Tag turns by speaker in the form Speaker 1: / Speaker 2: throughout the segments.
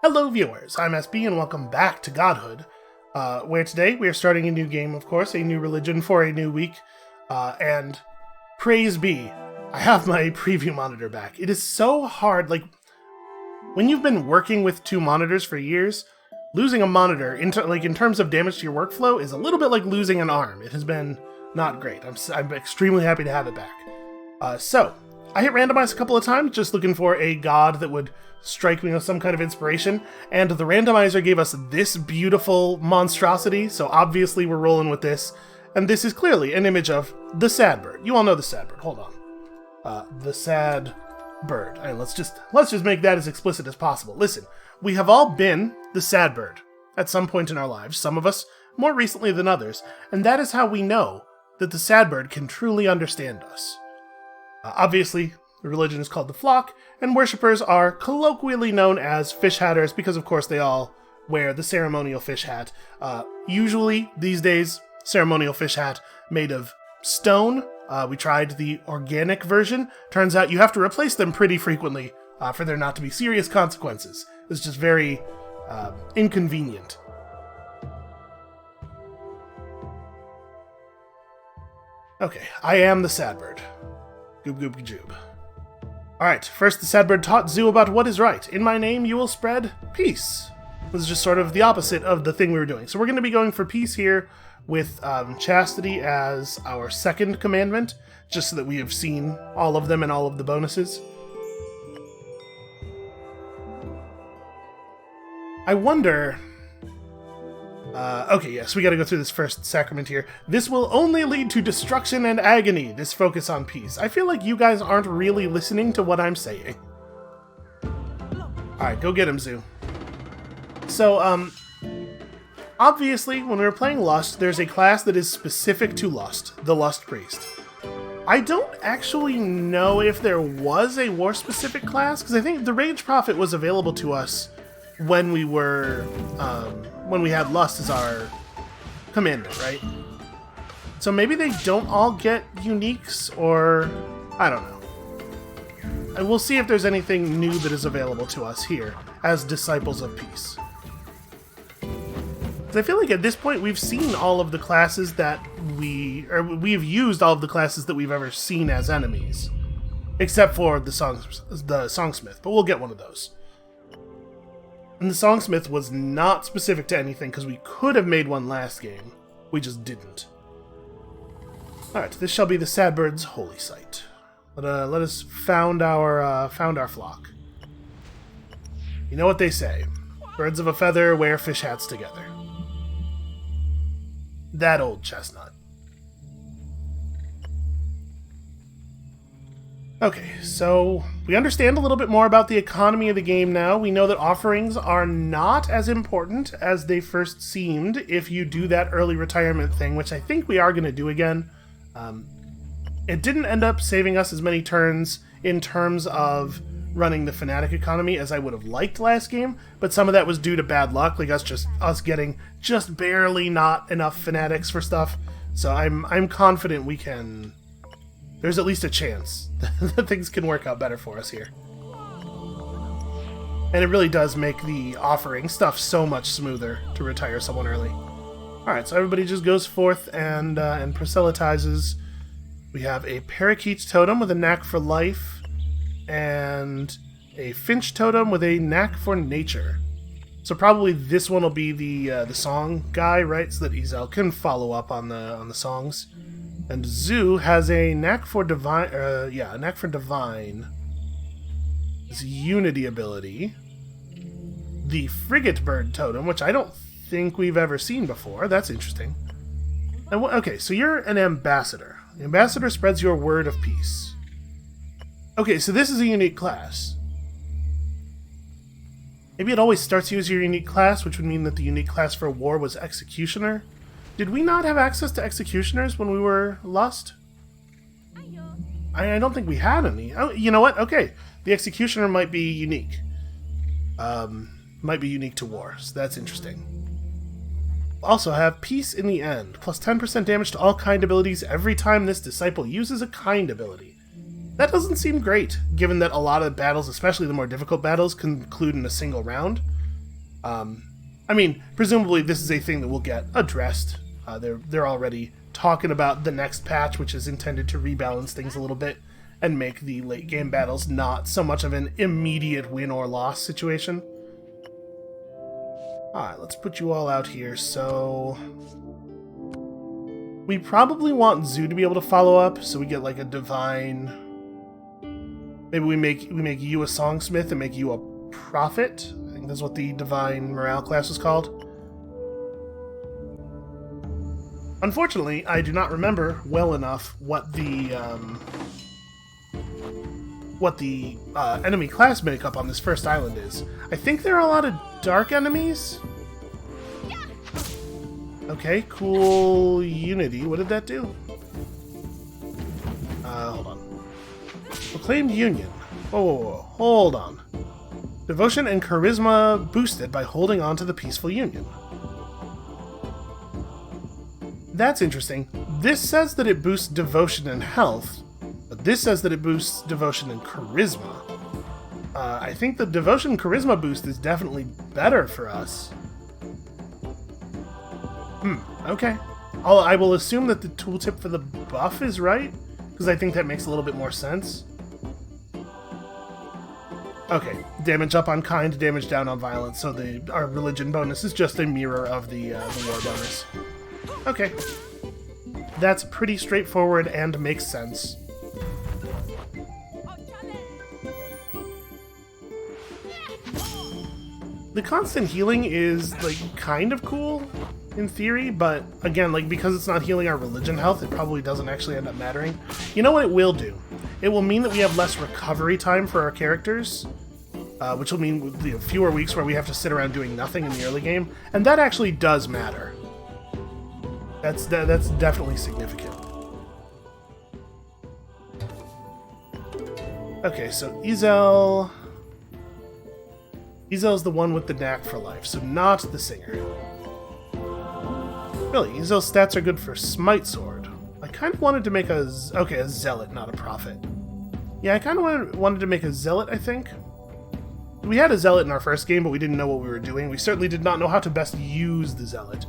Speaker 1: Hello viewers, I'm SB and welcome back to Godhood, where today we are starting a new game, of course, a new religion for a new week, and praise be, I have my preview monitor back. It is so hard, when you've been working with two monitors for years, losing a monitor, in terms of damage to your workflow, is a little bit like losing an arm. It has been not great. I'm extremely happy to have it back. So, I hit randomize a couple of times, just looking for a god that would strike me with some kind of inspiration, and the randomizer gave us this beautiful monstrosity, so obviously we're rolling with this, and this is clearly an image of the sad bird. You all know the sad bird. Hold on. The sad bird. All right, let's just make that as explicit as possible. Listen, we have all been the sad bird at some point in our lives, some of us more recently than others, and that is how we know that the sad bird can truly understand us. Obviously, the religion is called the Flock, and worshippers are colloquially known as fish hatters because, of course, they all wear the ceremonial fish hat. Usually, these days, ceremonial fish hat made of stone. We tried the organic version. Turns out you have to replace them pretty frequently for there not to be serious consequences. It's just very inconvenient. Okay, I am the sad bird. Goob goob joob. Alright, first the sad bird taught Zoo about what is right. In my name you will spread peace. This is just sort of the opposite of the thing we were doing. So we're going to be going for peace here with chastity as our second commandment, just so that we have seen all of them and all of the bonuses. I wonder... okay, yes, we gotta go through this first sacrament here. This will only lead to destruction and agony, this focus on peace. I feel like you guys aren't really listening to what I'm saying. Alright, go get him, Zoo. So, obviously, when we were playing Lust, there's a class that is specific to Lust, the Lust Priest. I don't actually know if there was a war-specific class, because I think the Rage Prophet was available to us when we were, when we had Lust as our commandment, right? So maybe they don't all get uniques, or I don't know. And we'll see if there's anything new that is available to us here as Disciples of Peace. I feel like at this point we've seen all of the classes that we've used all of the classes that we've ever seen as enemies, except for the Songsmith, but we'll get one of those. And the Songsmith was not specific to anything, because we could have made one last game. We just didn't. Alright, this shall be the Sad Bird's holy site. Let us found our flock. You know what they say. Birds of a feather wear fish hats together. That old chestnut. Okay, so we understand a little bit more about the economy of the game now. We know that offerings are not as important as they first seemed if you do that early retirement thing, which I think we are going to do again. It didn't end up saving us as many turns in terms of running the Fanatic economy as I would have liked last game, but some of that was due to bad luck, like us getting just barely not enough Fanatics for stuff. So I'm confident we can... There's at least a chance that things can work out better for us here. And it really does make the offering stuff so much smoother to retire someone early. Alright, so everybody just goes forth and proselytizes. We have a parakeet totem with a knack for life, and a finch totem with a knack for nature. So probably this one will be the song guy, right? So that Ezel can follow up on the songs. And Zoo has a knack for divine, a knack for divine. His unity ability. The frigate bird totem, which I don't think we've ever seen before. That's interesting. And okay, so you're an ambassador. The ambassador spreads your word of peace. Okay, so this is a unique class. Maybe it always starts you as your unique class, which would mean that the unique class for war was executioner. Did we not have access to executioners when we were Lust? I don't think we had any. Oh, you know what? Okay. The executioner might be unique. Might be unique to war, so that's interesting. Also have Peace in the End. Plus 10% damage to all kind abilities every time this disciple uses a kind ability. That doesn't seem great, given that a lot of battles, especially the more difficult battles, conclude in a single round. I mean, presumably this is a thing that will get addressed. They're already talking about the next patch, which is intended to rebalance things a little bit and make the late game battles not so much of an immediate win or loss situation. Alright, let's put you all out here. So we probably want Zoo to be able to follow up, so we get like a divine. Maybe we make you a songsmith and make you a prophet. I think that's what the divine morale class is called. Unfortunately, I do not remember well enough what the enemy class makeup on this first island is. I think there are a lot of dark enemies. Okay, cool unity. What did that do? Hold on. Proclaimed union. Whoa, hold on. Devotion and charisma boosted by holding on to the peaceful union. That's interesting. This says that it boosts devotion and health, but this says that it boosts devotion and charisma. I think the devotion charisma boost is definitely better for us. Okay. I will assume that the tooltip for the buff is right, because I think that makes a little bit more sense. Okay, damage up on kind, damage down on violence, so our religion bonus is just a mirror of the war bonus. Okay. That's pretty straightforward and makes sense. The constant healing is, like, kind of cool, in theory, but, again, like, because it's not healing our religion health, it probably doesn't actually end up mattering. You know what it will do? It will mean that we have less recovery time for our characters, which will mean fewer weeks where we have to sit around doing nothing in the early game, and that actually does matter. That's definitely significant. Okay, so Ezel... Ezel's the one with the knack for life, so not the singer. Really, Ezel's stats are good for Smite Sword. I kind of wanted to make a zealot, not a prophet. Yeah, I kind of wanted to make a zealot, I think. We had a zealot in our first game, but we didn't know what we were doing. We certainly did not know how to best use the zealot.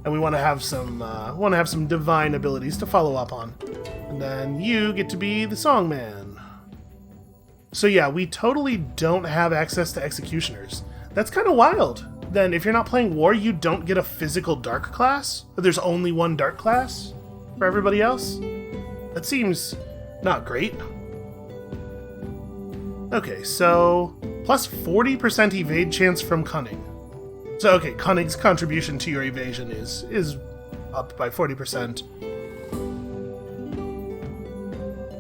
Speaker 1: And we want to have some divine abilities to follow up on. And then you get to be the songman. So yeah, we totally don't have access to executioners. That's kind of wild. Then if you're not playing war, you don't get a physical dark class? There's only one dark class for everybody else? That seems not great. Okay, so plus 40% evade chance from cunning. So, okay, Cunning's contribution to your evasion is up by 40%.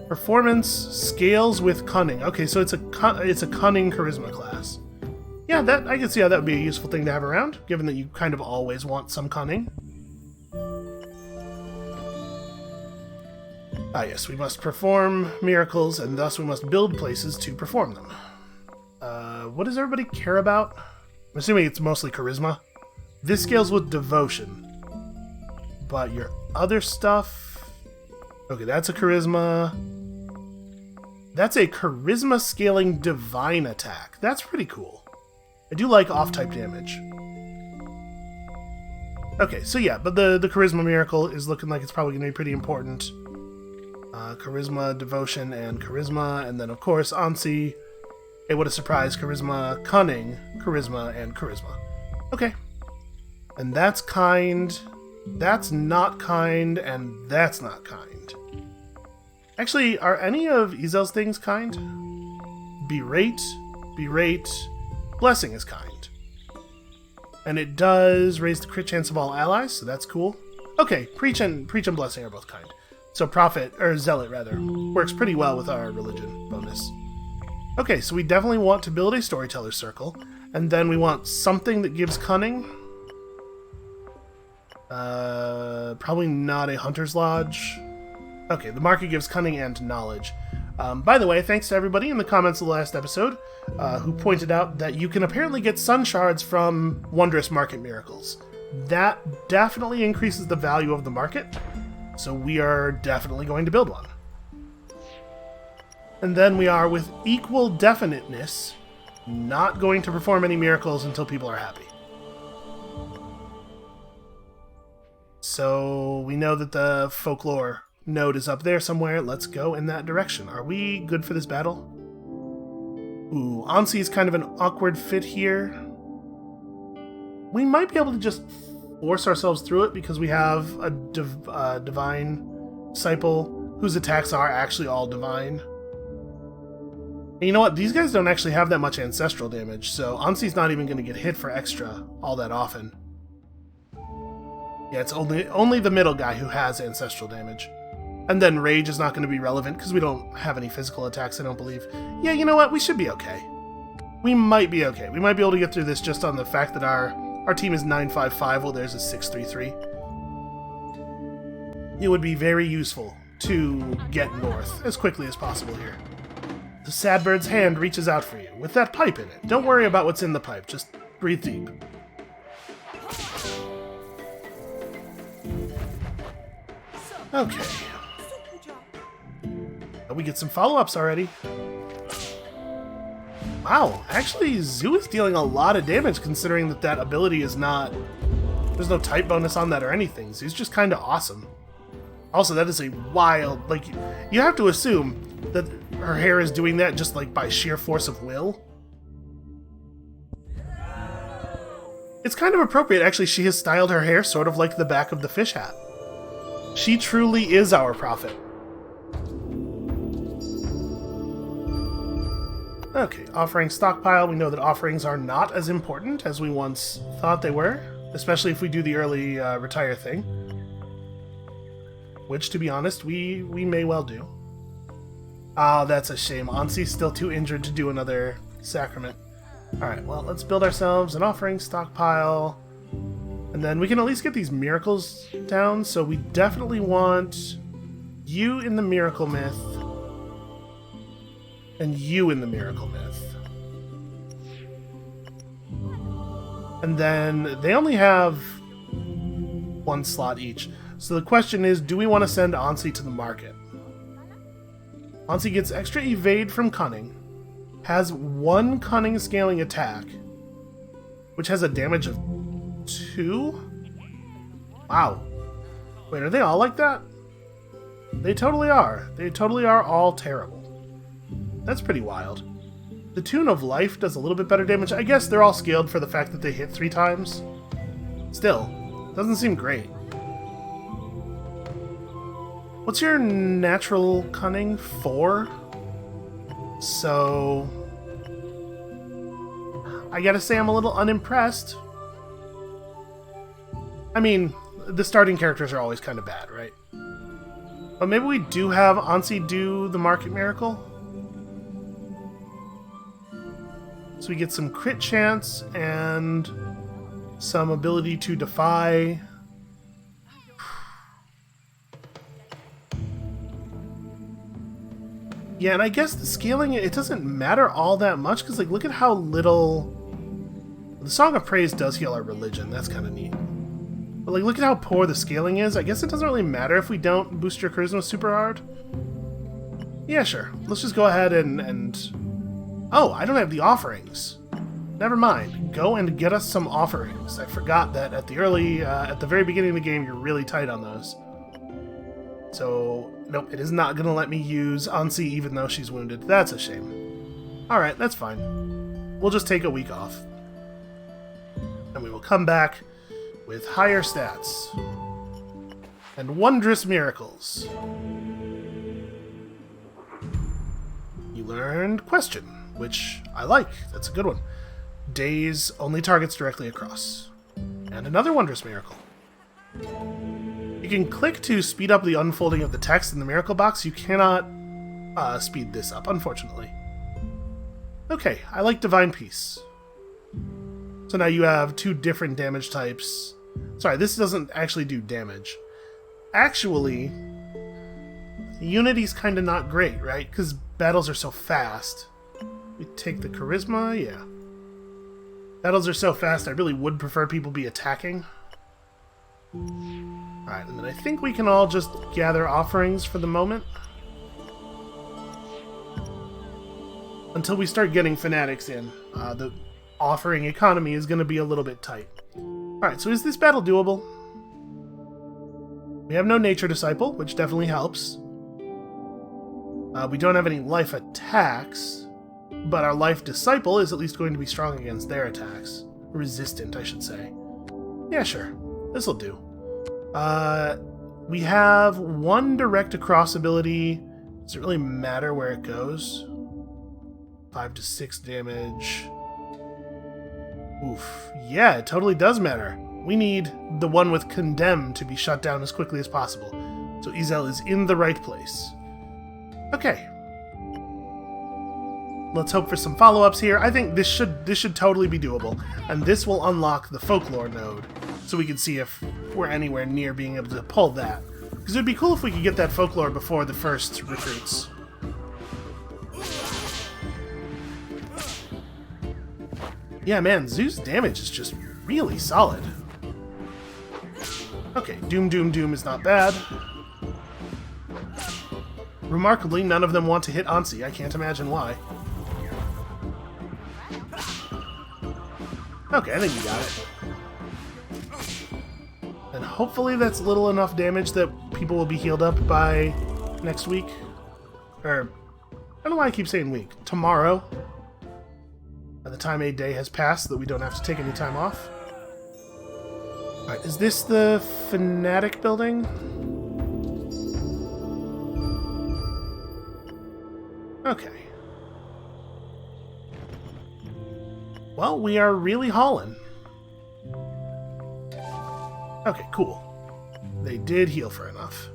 Speaker 1: Performance scales with Cunning. Okay, so it's a Cunning charisma class. Yeah, that I can see how that would be a useful thing to have around, given that you kind of always want some Cunning. Ah, yes, we must perform miracles, and thus we must build places to perform them. What does everybody care about? I'm assuming it's mostly charisma. This scales with devotion. But your other stuff... Okay, that's a charisma. That's a charisma scaling divine attack. That's pretty cool. I do like off-type damage. Okay, so yeah, but the charisma miracle is looking like it's probably going to be pretty important. Charisma, devotion, and charisma. And then, of course, Ansi... It would have surprised charisma, cunning, charisma, and charisma. Okay. And that's kind, that's not kind, and that's not kind. Actually, are any of Ezel's things kind? Berate, blessing is kind. And it does raise the crit chance of all allies, so that's cool. Okay, preach and blessing are both kind. So prophet, or zealot rather, works pretty well with our religion bonus. Okay, so we definitely want to build a storyteller circle, and then we want something that gives cunning. Probably not a hunter's lodge. Okay, the market gives cunning and knowledge. By the way, thanks to everybody in the comments of the last episode who pointed out that you can apparently get sun shards from wondrous market miracles. That definitely increases the value of the market, so we are definitely going to build one. And then we are, with equal definiteness, not going to perform any miracles until people are happy. So we know that the folklore node is up there somewhere. Let's go in that direction. Are we good for this battle? Ooh, Ansi is kind of an awkward fit here. We might be able to just force ourselves through it because we have a divine disciple whose attacks are actually all divine. And you know what? These guys don't actually have that much ancestral damage, so Ansi's not even going to get hit for extra all that often. Yeah, it's only the middle guy who has ancestral damage. And then Rage is not going to be relevant because we don't have any physical attacks, I don't believe. Yeah, you know what? We should be okay. We might be okay. We might be able to get through this just on the fact that our team is 955 while theirs is 633. It would be very useful to get north as quickly as possible here. The sad bird's hand reaches out for you with that pipe in it. Don't worry about what's in the pipe. Just breathe deep. Okay. We get some follow-ups already. Wow, actually, Zoo is dealing a lot of damage considering that ability is not... There's no type bonus on that or anything. Zoo's just kind of awesome. Also, that is a wild... Like, you have to assume that her hair is doing that just, like, by sheer force of will. It's kind of appropriate, actually. She has styled her hair sort of like the back of the fish hat. She truly is our prophet. Okay, offering stockpile. We know that offerings are not as important as we once thought they were, especially if we do the early retire thing. Which, to be honest, we may well do. Ah, that's a shame. Ansi's still too injured to do another sacrament. Alright, well, let's build ourselves an offering stockpile. And then we can at least get these miracles down, so we definitely want you in the miracle myth. And you in the miracle myth. And then they only have one slot each. So the question is, do we want to send Ansi to the market? Ansi gets extra evade from cunning, has one cunning scaling attack, which has a damage of 2? Wow. Wait, are they all like that? They totally are. They totally are all terrible. That's pretty wild. The Tune of Life does a little bit better damage. I guess they're all scaled for the fact that they hit 3 times. Still, doesn't seem great. What's your natural cunning? 4? So... I gotta say I'm a little unimpressed. I mean, the starting characters are always kind of bad, right? But maybe we do have Ansi do the Market Miracle? So we get some crit chance and some ability to defy. Yeah, and I guess the scaling, it doesn't matter all that much, because, like, look at how little... The Song of Praise does heal our religion, that's kind of neat. But, like, look at how poor the scaling is. I guess it doesn't really matter if we don't boost your charisma super hard. Yeah, sure. Let's just go ahead and... Oh, I don't have the offerings. Never mind. Go and get us some offerings. I forgot that at the very beginning of the game, you're really tight on those. So, nope, it is not going to let me use Ansi even though she's wounded. That's a shame. Alright, that's fine. We'll just take a week off. And we will come back with higher stats. And wondrous miracles. You learned Question, which I like. That's a good one. Daze only targets directly across. And another wondrous miracle. You can click to speed up the unfolding of the text in the miracle box. You cannot speed this up, unfortunately. Okay, I like Divine Peace. So now you have 2 different damage types. Sorry, this doesn't actually do damage. Actually, Unity's kind of not great, right? Because battles are so fast. We take the charisma, yeah. Battles are so fast, I really would prefer people be attacking. Alright, and then I think we can all just gather offerings for the moment. until we start getting fanatics in. The offering economy is going to be a little bit tight. Alright, so is this battle doable? We have no nature disciple, which definitely helps. We don't have any life attacks, but our life disciple is at least going to be strong against their attacks. Resistant, I should say. Yeah, sure. This'll do. We have one direct across ability. Does it really matter where it goes? 5 to 6 damage. Oof. Yeah, it totally does matter. We need the one with Condemn to be shut down as quickly as possible. So Izel is in the right place. Okay. Let's hope for some follow-ups here. I think this should totally be doable. And this will unlock the folklore node, so we can see if we're anywhere near being able to pull that. Because it would be cool if we could get that folklore before the first recruits. Yeah, man, Zoo's damage is just really solid. Okay, Doom Doom Doom is not bad. Remarkably, none of them want to hit Ansi. I can't imagine why. Okay, I think you got it. And hopefully that's little enough damage that people will be healed up by next week. Or, I don't know why I keep saying week. Tomorrow. By the time a day has passed, so that we don't have to take any time off. Alright, is this the Fanatic building? Okay. Well, we are really hauling. Okay, cool. They did heal for enough.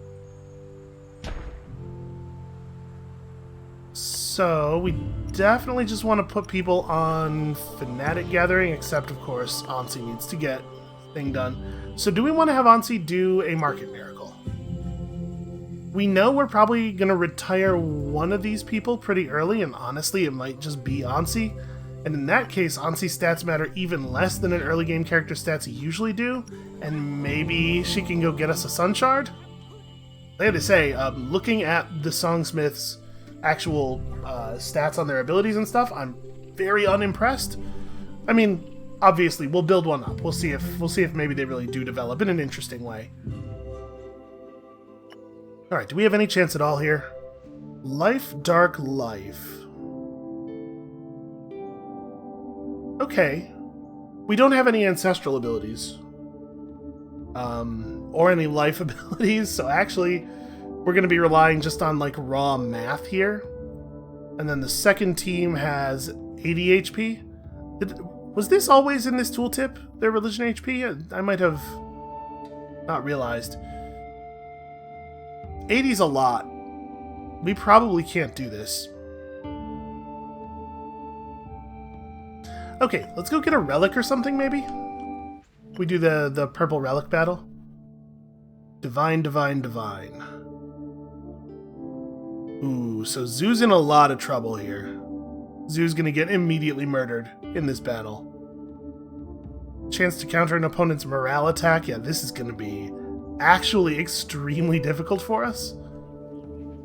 Speaker 1: So, we definitely just want to put people on Fanatic Gathering, except, of course, Ansi needs to get thing done. So do we want to have Ansi do a Market Miracle? We know we're probably going to retire one of these people pretty early, and honestly, it might just be Ansi. And in that case, Ansi's stats matter even less than an early game character's stats usually do, and maybe she can go get us a Sun Shard? I have to say, looking at the Songsmith's actual stats on their abilities and stuff, I'm very unimpressed. I mean, obviously, we'll build one up. We'll see if maybe they really do develop in an interesting way. Alright, do we have any chance at all here? Life, Dark Life. Okay. We don't have any ancestral abilities. Or any life abilities, so actually, we're going to be relying just on, like, raw math here. And then the second team has 80 HP. Was this always in this tooltip, their religion HP? I might have not realized. 80's a lot. We probably can't do this. Okay, let's go get a relic or something, maybe? We do the purple relic battle. Divine, Divine, Divine. Ooh, so Zoo's in a lot of trouble here. Zoo's gonna get immediately murdered in this battle. Chance to counter an opponent's morale attack. Yeah, this is gonna be actually extremely difficult for us.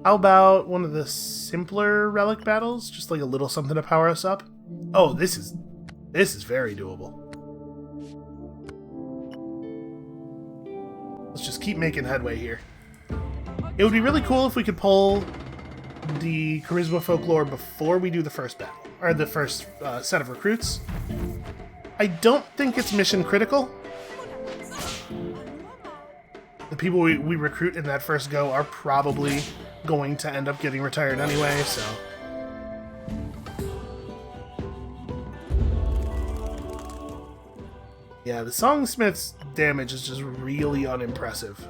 Speaker 1: How about one of the simpler relic battles? Just like a little something to power us up? Oh, this is very doable. Let's just keep making headway here. It would be really cool if we could pull the Charisma Folklore before we do the first battle, or the first set of recruits. I don't think it's mission critical. The people we recruit in that first go are probably going to end up getting retired anyway, so... Yeah, the Songsmith's damage is just really unimpressive.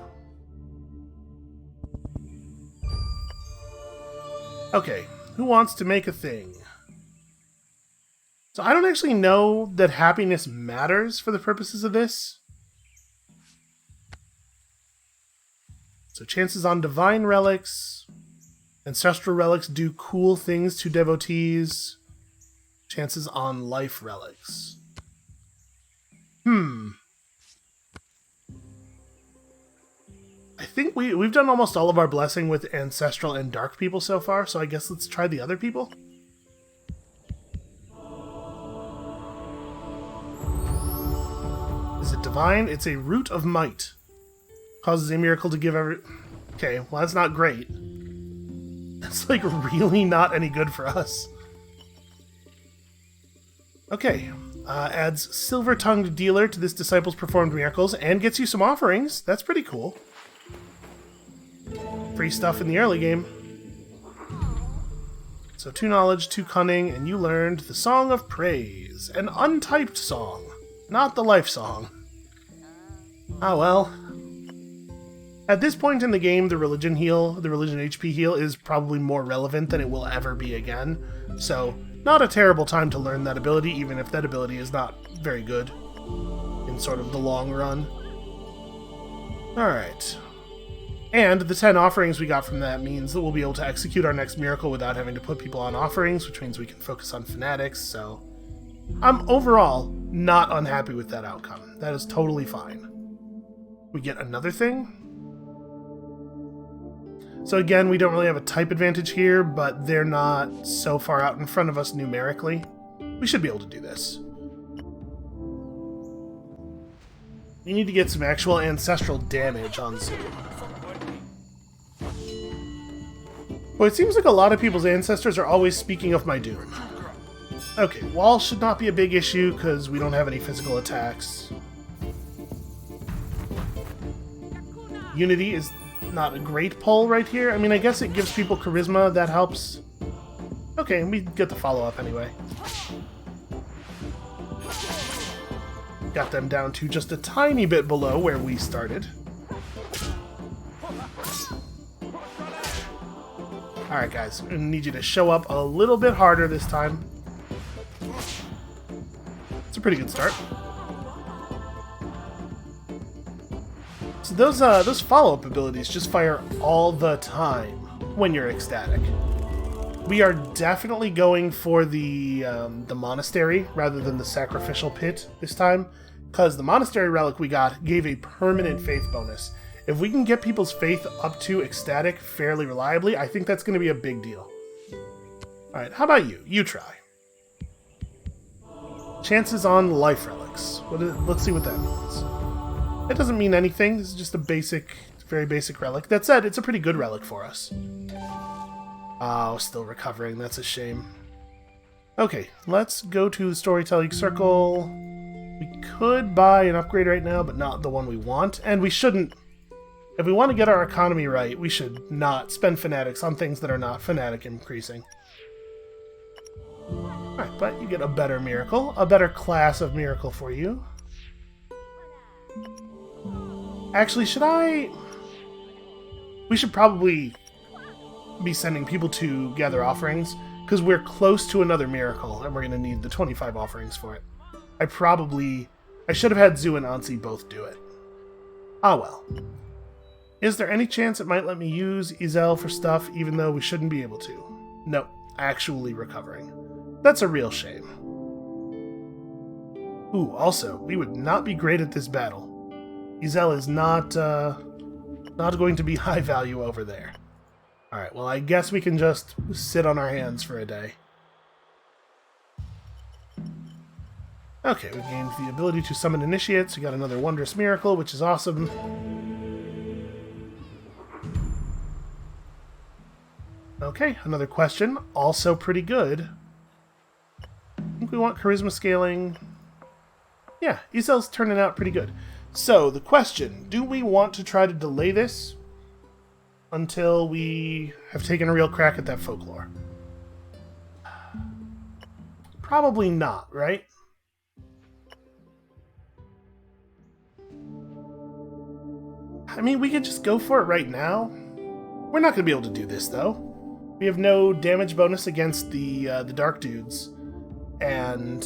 Speaker 1: Okay, who wants to make a thing? So I don't actually know that happiness matters for the purposes of this. So chances on divine relics. Ancestral relics do cool things to devotees. Chances on life relics. I think we've done almost all of our blessing with ancestral and dark people so far, so I guess let's try the other people. divine. It's a root of might. Causes a miracle to give every... Okay, well that's not great. That's like really not any good for us. Okay. Adds silver-tongued dealer to this disciple's performed miracles and gets you some offerings. That's pretty cool. Free stuff in the early game. So 2 knowledge, 2 cunning, and you learned the Song of Praise. An untyped song, not the life song. Ah well. At this point in the game, the religion HP heal, is probably more relevant than it will ever be again. So, not a terrible time to learn that ability, even if that ability is not very good in sort of the long run. Alright. And the 10 offerings we got from that means that we'll be able to execute our next miracle without having to put people on offerings, which means we can focus on fanatics, so... I'm overall not unhappy with that outcome. That is totally fine. We get another thing? So again, we don't really have a type advantage here, but they're not so far out in front of us numerically. We should be able to do this. We need to get some actual ancestral damage on Zoom. Well, it seems like a lot of people's ancestors are always speaking of my doom. Okay, wall should not be a big issue because we don't have any physical attacks. Unity is not a great pull right here. I mean, I guess it gives people charisma. That helps. Okay, we get the follow-up anyway. Got them down to just a tiny bit below where we started. Alright guys, I need you to show up a little bit harder this time. It's a pretty good start. So those follow-up abilities just fire all the time when you're ecstatic. We are definitely going for the monastery rather than the sacrificial pit this time, because the monastery relic we got gave a permanent faith bonus. If we can get people's faith up to ecstatic fairly reliably, I think that's going to be a big deal. Alright, how about you? You try. Chances on life relics. Let's see what that means. It doesn't mean anything. This is just a basic, very basic relic. That said, it's a pretty good relic for us. Oh, still recovering. That's a shame. Okay, let's go to the storytelling circle. We could buy an upgrade right now, but not the one we want. And we shouldn't. If we want to get our economy right, we should not spend fanatics on things that are not fanatic increasing. Alright, but you get a better miracle. A better class of miracle for you. Actually, we should probably be sending people to gather offerings, because we're close to another miracle, and we're going to need the 25 offerings for it. I should have had Zu and Ansi both do it. Ah well. Is there any chance it might let me use Izel for stuff, even though we shouldn't be able to? Nope, actually recovering. That's a real shame. Ooh, also, we would not be great at this battle. Izel is not going to be high value over there. Alright, well I guess we can just sit on our hands for a day. Okay, we gained the ability to summon initiates. We got another wondrous miracle, which is awesome. Okay, another question. Also pretty good. I think we want charisma scaling. Yeah, Izel's turning out pretty good. So, the question, do we want to try to delay this until we have taken a real crack at that folklore? Probably not, right? I mean, we could just go for it right now. We're not going to be able to do this, though. We have no damage bonus against the dark dudes, and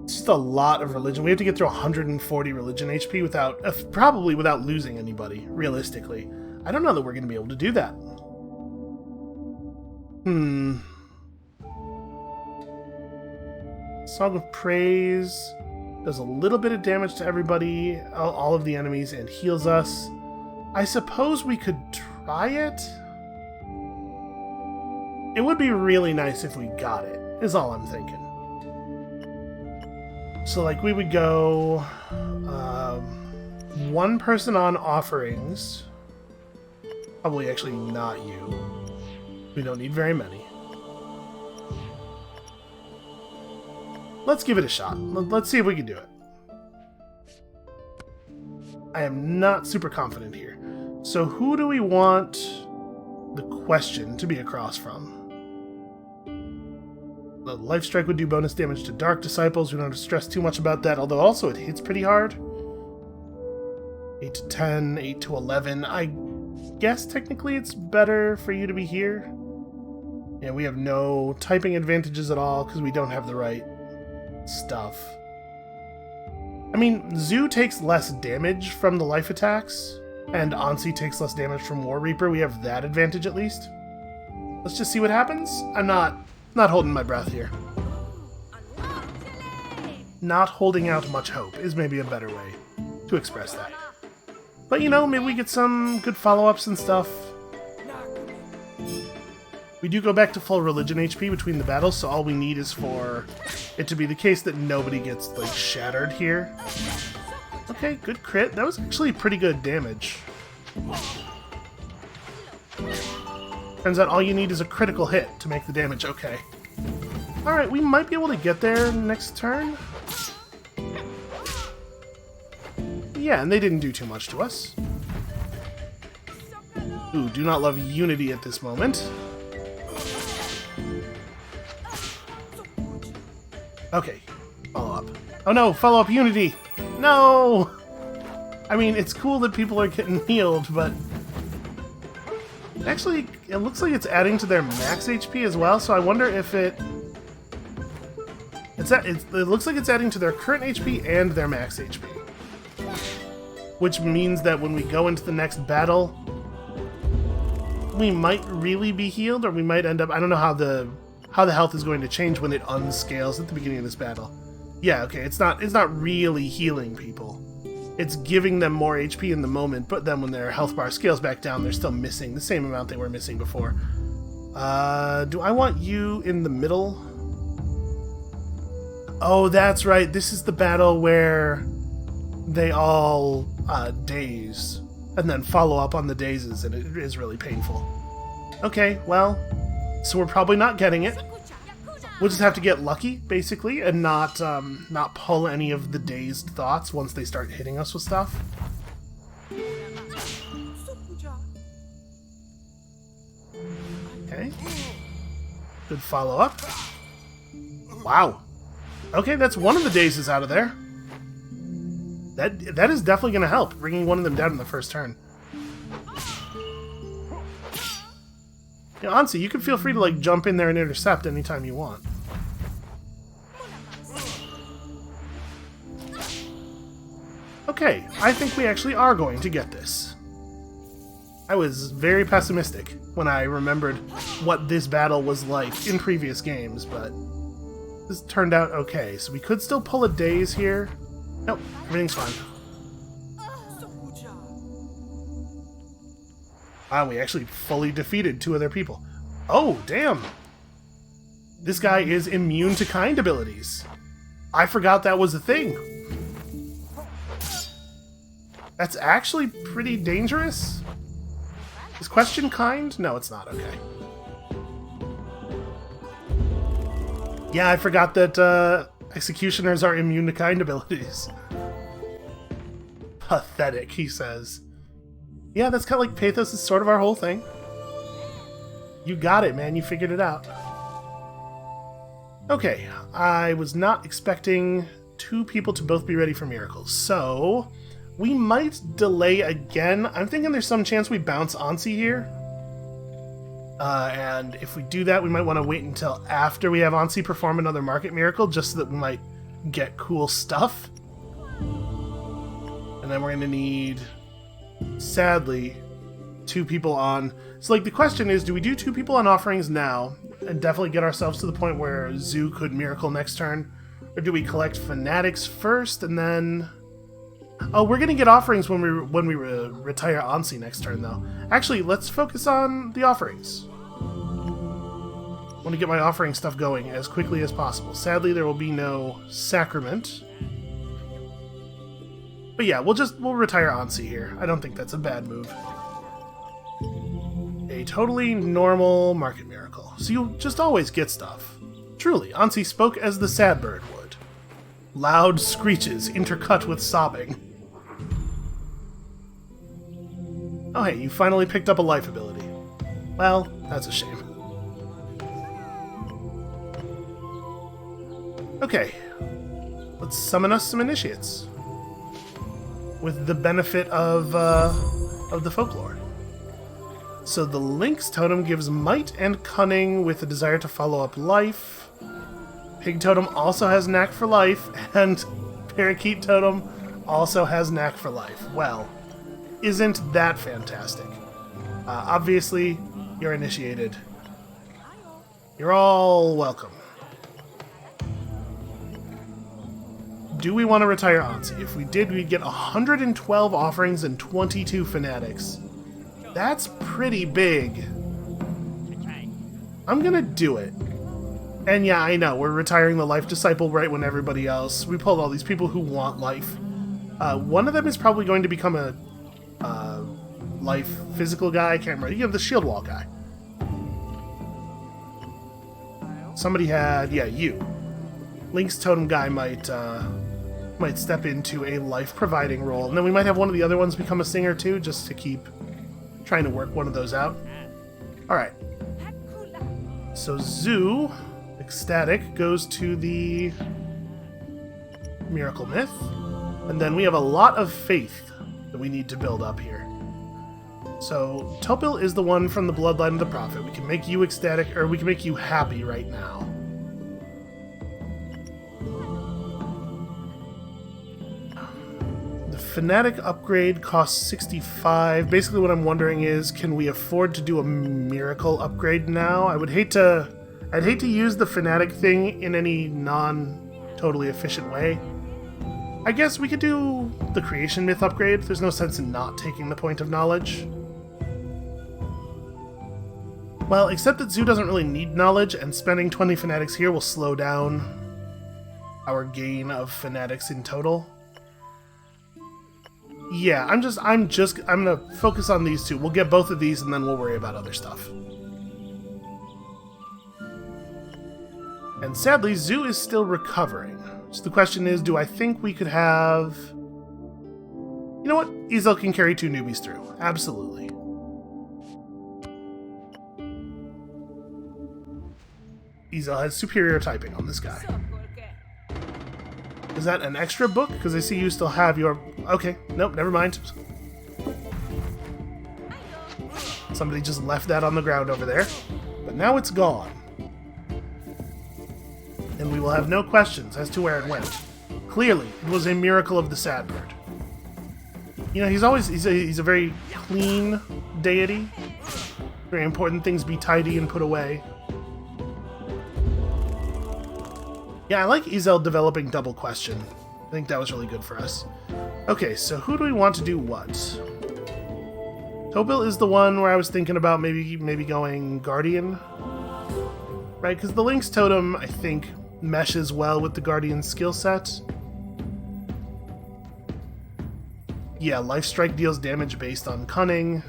Speaker 1: it's just a lot of religion. We have to get through 140 religion HP probably without losing anybody, realistically. I don't know that we're going to be able to do that. Song of Praise does a little bit of damage to everybody, all of the enemies, and heals us. I suppose we could try it? It would be really nice if we got it, is all I'm thinking. So, like, we would go one person on offerings. Probably actually not you. We don't need very many. Let's give it a shot. Let's see if we can do it. I am not super confident here. So who do we want the question to be across from? The Life Strike would do bonus damage to Dark Disciples. We don't have to stress too much about that, although also it hits pretty hard. 8 to 10, 8 to 11. I guess technically it's better for you to be here. Yeah, we have no typing advantages at all because we don't have the right stuff. I mean, Zoo takes less damage from the life attacks, and Ansi takes less damage from War Reaper. We have that advantage at least. Let's just see what happens. I'm not holding my breath here. Not holding out much hope is maybe a better way to express that. But you know, maybe we get some good follow-ups and stuff. We do go back to full religion HP between the battles, so all we need is for it to be the case that nobody gets, like, shattered here. Okay, good crit. That was actually pretty good damage. Turns out all you need is a critical hit to make the damage okay. Alright, we might be able to get there next turn. Yeah, and they didn't do too much to us. Ooh, do not love Unity at this moment. Okay, follow up. Oh no, follow up Unity! No! I mean, it's cool that people are getting healed, but... Actually, it looks like it's adding to their max HP as well, so I wonder if it... It looks like it's adding to their current HP and their max HP. Which means that when we go into the next battle, we might really be healed, or we might end up... I don't know how the health is going to change when it unscales at the beginning of this battle. Yeah, okay, it's not really healing people. It's giving them more HP in the moment, but then when their health bar scales back down, they're still missing the same amount they were missing before. Do I want you in the middle? Oh, that's right. This is the battle where they all daze, and then follow up on the dazes, and it is really painful. Okay, well, so we're probably not getting it. We'll just have to get lucky, basically, and not pull any of the dazed thoughts once they start hitting us with stuff. Okay. Good follow-up. Wow. Okay, that's one of the dazes out of there. That is definitely going to help, bringing one of them down in the first turn. Yeah, Ansi, you can feel free to, like, jump in there and intercept anytime you want. Okay, I think we actually are going to get this. I was very pessimistic when I remembered what this battle was like in previous games, but this turned out okay. So we could still pull a daze here. Nope, everything's fine. Wow, we actually fully defeated two other people. Oh, damn! This guy is immune to kind abilities. I forgot that was a thing. That's actually pretty dangerous. Is question kind? No, it's not. Okay. Yeah, I forgot that executioners are immune to kind abilities. Pathetic, he says. Yeah, that's kind of like Pathos is sort of our whole thing. You got it, man. You figured it out. Okay, I was not expecting two people to both be ready for miracles, so we might delay again. I'm thinking there's some chance we bounce Ansi here. And if we do that, we might want to wait until after we have Ansi perform another market miracle, just so that we might get cool stuff. And then we're going to need, sadly, two people on. So, like, the question is, do we do two people on offerings now and definitely get ourselves to the point where Zoo could miracle next turn? Or do we collect fanatics first and then... Oh, we're going to get offerings when we retire Ansi next turn, though. Actually, let's focus on the offerings. I want to get my offering stuff going as quickly as possible. Sadly, there will be no sacrament But yeah, we'll retire Ansi here. I don't think that's a bad move. A totally normal market miracle. So you'll just always get stuff. Truly, Ansi spoke as the sad bird would. Loud screeches intercut with sobbing. Oh hey, you finally picked up a life ability. Well, that's a shame. Okay, let's summon us some initiates. With the benefit of the folklore. So the Lynx Totem gives might and cunning with a desire to follow up life. Pig Totem also has knack for life, and Parakeet Totem also has knack for life. Well, isn't that fantastic? Obviously, you're initiated. You're all welcome. Do we want to retire Ansi? If we did, we'd get 112 offerings and 22 fanatics. That's pretty big. I'm gonna do it. And yeah, I know, we're retiring the Life Disciple right when everybody else. We pulled all these people who want life. One of them is probably going to become a life physical guy. I can't remember. You have the shield wall guy. Somebody had, yeah, you. Lynx Totem guy might step into a life providing role, and then we might have one of the other ones become a singer too, just to keep trying to work one of those out. Alright. So Zoo, ecstatic, goes to the Miracle Myth. And then we have a lot of faith that we need to build up here. So Topil is the one from the Bloodline of the Prophet. We can make you ecstatic, or we can make you happy right now. Fanatic upgrade costs 65. Basically what I'm wondering is, can we afford to do a miracle upgrade now? I'd hate to use the Fanatic thing in any non-totally efficient way. I guess we could do the Creation Myth upgrade. There's no sense in not taking the Point of Knowledge. Well, except that Zoo doesn't really need knowledge, and spending 20 Fanatics here will slow down our gain of Fanatics in total. Yeah, I'm gonna focus on these two. We'll get both of these and then we'll worry about other stuff. And sadly, Zoo is still recovering. So the question is, do I think we could have... You know what? Ezel can carry 2 newbies through. Absolutely. Ezel has superior typing on this guy. Is that an extra book? Because I see you still have your... Okay, nope, never mind. Somebody just left that on the ground over there. But now it's gone. And we will have no questions as to where it went. Clearly, it was a miracle of the sad bird. You know, he's a very clean deity. Very important things be tidy and put away. Yeah, I like Ezel developing double question. I think that was really good for us. Okay, so who do we want to do what? Topil is the one where I was thinking about maybe going Guardian. Right, because the Lynx Totem, I think, meshes well with the Guardian skill set. Yeah, Life Strike deals damage based on Cunning.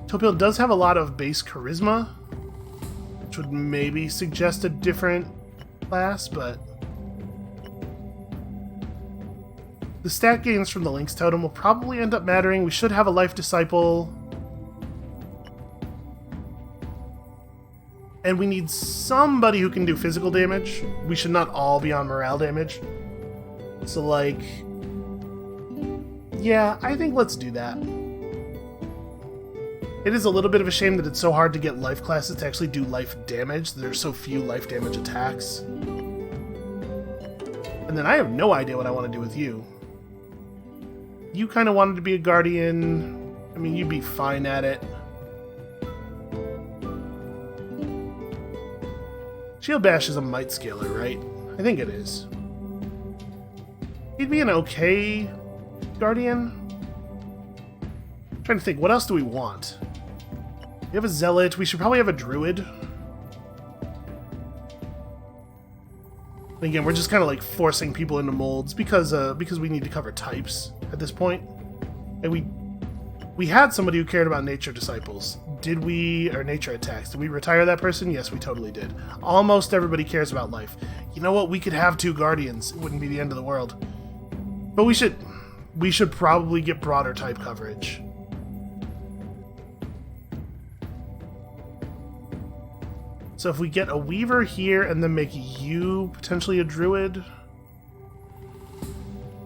Speaker 1: Topil does have a lot of base Charisma, which would maybe suggest a different class, but the stat gains from the Lynx Totem will probably end up mattering. We should have a Life Disciple. And we need somebody who can do physical damage. We should not all be on morale damage. So, like... yeah, I think let's do that. It is a little bit of a shame that it's so hard to get life classes to actually do life damage. There's so few life damage attacks. And then I have no idea what I want to do with you. You kind of wanted to be a guardian. I mean, you'd be fine at it. Shield Bash is a might scaler, right? I think it is. He'd be an okay guardian. I'm trying to think, what else do we want? We have a zealot. We should probably have a druid. And again, we're just kind of like forcing people into molds because we need to cover types at this point. And we had somebody who cared about nature disciples. Or nature attacks. Did we retire that person? Yes, we totally did. Almost everybody cares about life. You know what? We could have 2 guardians. It wouldn't be the end of the world. But we should probably get broader type coverage. So if we get a weaver here and then make you potentially a druid,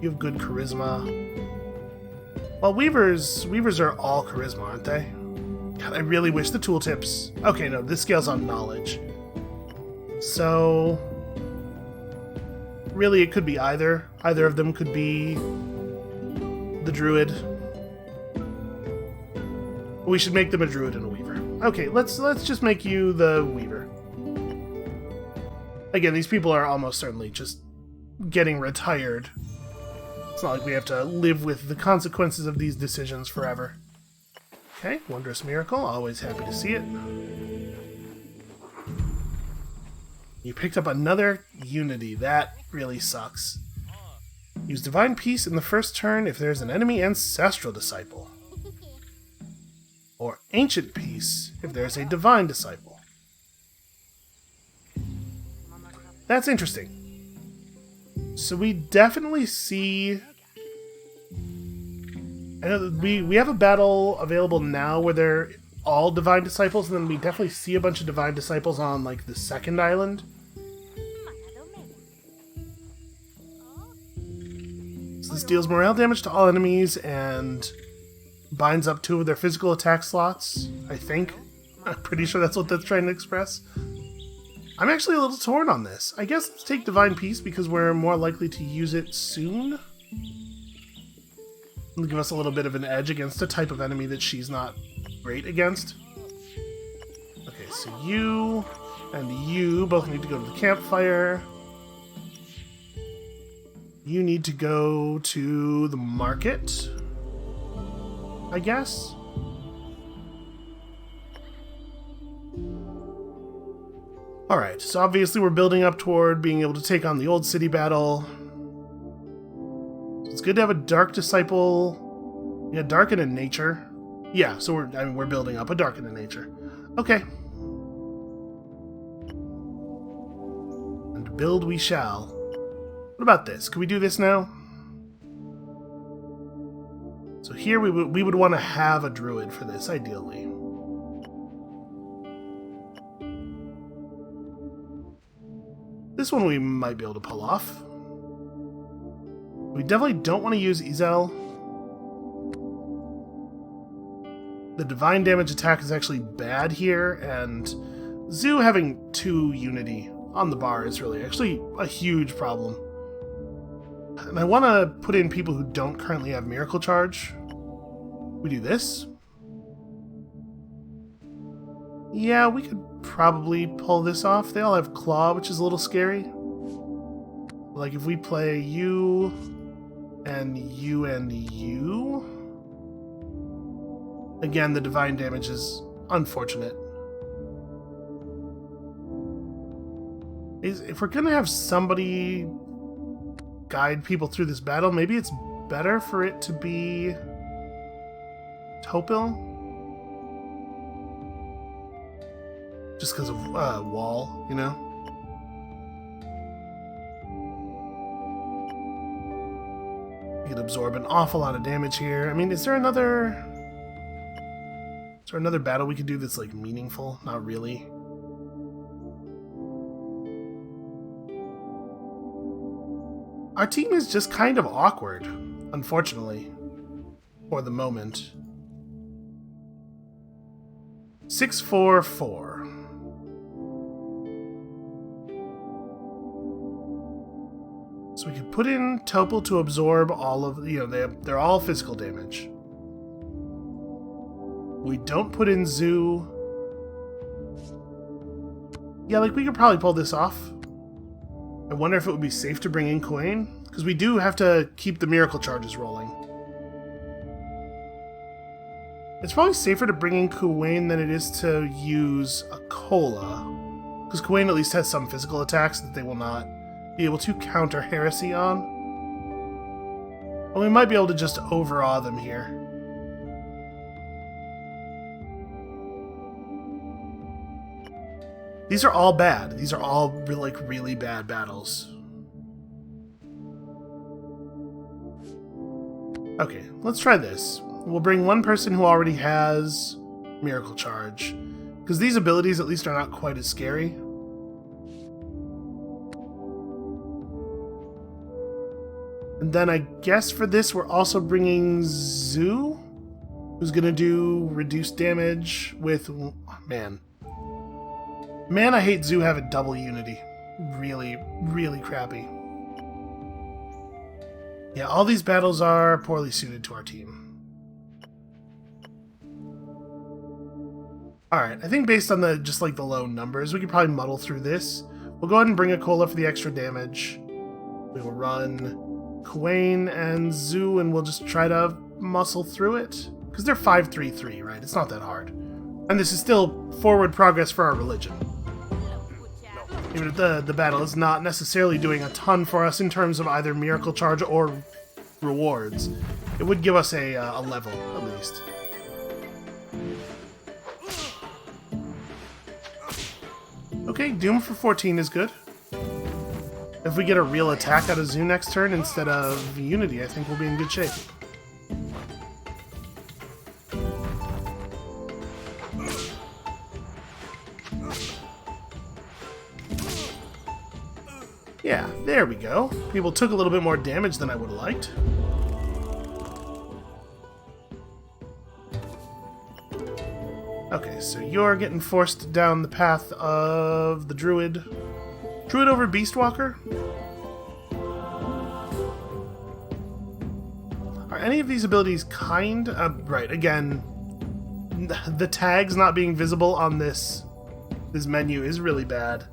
Speaker 1: you have good charisma. Well, weavers are all charisma, aren't they? God, I really wish the tooltips... Okay, no, this scales on knowledge. So... really, it could be either. Either of them could be the druid. We should make them a druid and a weaver. Okay, let's just make you the weaver. Again, these people are almost certainly just getting retired. It's not like we have to live with the consequences of these decisions forever. Okay, wondrous miracle. Always happy to see it. You picked up another unity. That really sucks. Use Divine Peace in the first turn if there's an enemy Ancestral Disciple. Or Ancient Peace if there's a Divine Disciple. That's interesting. So we definitely see... I know that we have a battle available now where they're all Divine Disciples, and then we definitely see a bunch of Divine Disciples on, like, the second island. So this deals morale damage to all enemies and binds up 2 of their physical attack slots, I think. I'm pretty sure that's what that's trying to express. I'm actually a little torn on this. I guess let's take Divine Peace because we're more likely to use it soon. It'll give us a little bit of an edge against a type of enemy that she's not great against. Okay, so you and you both need to go to the campfire. You need to go to the market, I guess. Alright, so obviously we're building up toward being able to take on the Old City battle. It's good to have a Dark Disciple. Yeah, Dark and a Nature. Yeah, so we're building up a Dark and a Nature. Okay. And build we shall. What about this? Can we do this now? So here we would want to have a druid for this, ideally. This one we might be able to pull off. We definitely don't want to use Izel. The divine damage attack is actually bad here, and Zoo having 2 unity on the bar is really actually a huge problem. And I want to put in people who don't currently have Miracle Charge. We do this. Yeah, we could probably pull this off. They all have Claw, which is a little scary. Like if we play you and you and you... Again, the divine damage is unfortunate. If we're gonna have somebody guide people through this battle, maybe it's better for it to be Topil? Just because of wall, you know? You can absorb an awful lot of damage here. I mean, is there another battle we could do that's, like, meaningful? Not really. Our team is just kind of awkward, unfortunately, for the moment. 6-4-4. So we could put in Topil to absorb all of, they're all physical damage. We don't put in Zoo. Yeah, like, we could probably pull this off. I wonder if it would be safe to bring in Kuwain, because we do have to keep the miracle charges rolling. It's probably safer to bring in Kuwain than it is to use a Cola, because Kuwain at least has some physical attacks that they will not be able to counter heresy on. Well, we might be able to just overawe them here. These are all bad. These are all really bad battles. Okay, let's try this. We'll bring one person who already has Miracle Charge, because these abilities at least are not quite as scary. And then I guess for this we're also bringing Zoo, who's going to do reduced damage with... Man, I hate Zoo having double unity. Really crappy. Yeah, all these battles are poorly suited to our team. Alright, I think based on the the low numbers, we could probably muddle through this. We'll go ahead and bring a Cola for the extra damage. We will run Kuwain and Zoo, and we'll just try to muscle through it. Because they're 5-3-3, right? It's not that hard. And this is still forward progress for our religion. Even if the battle is not necessarily doing a ton for us in terms of either Miracle Charge or rewards, it would give us a level, at least. Okay, Doom for 14 is good. If we get a real attack out of Zoo next turn instead of Unity, I think we'll be in good shape. Yeah, there we go. People took a little bit more damage than I would have liked. Okay, so you're getting forced down the path of the Druid. Druid over Beastwalker? Are any of these abilities kind? Right, again, the tags not being visible on this menu is really bad.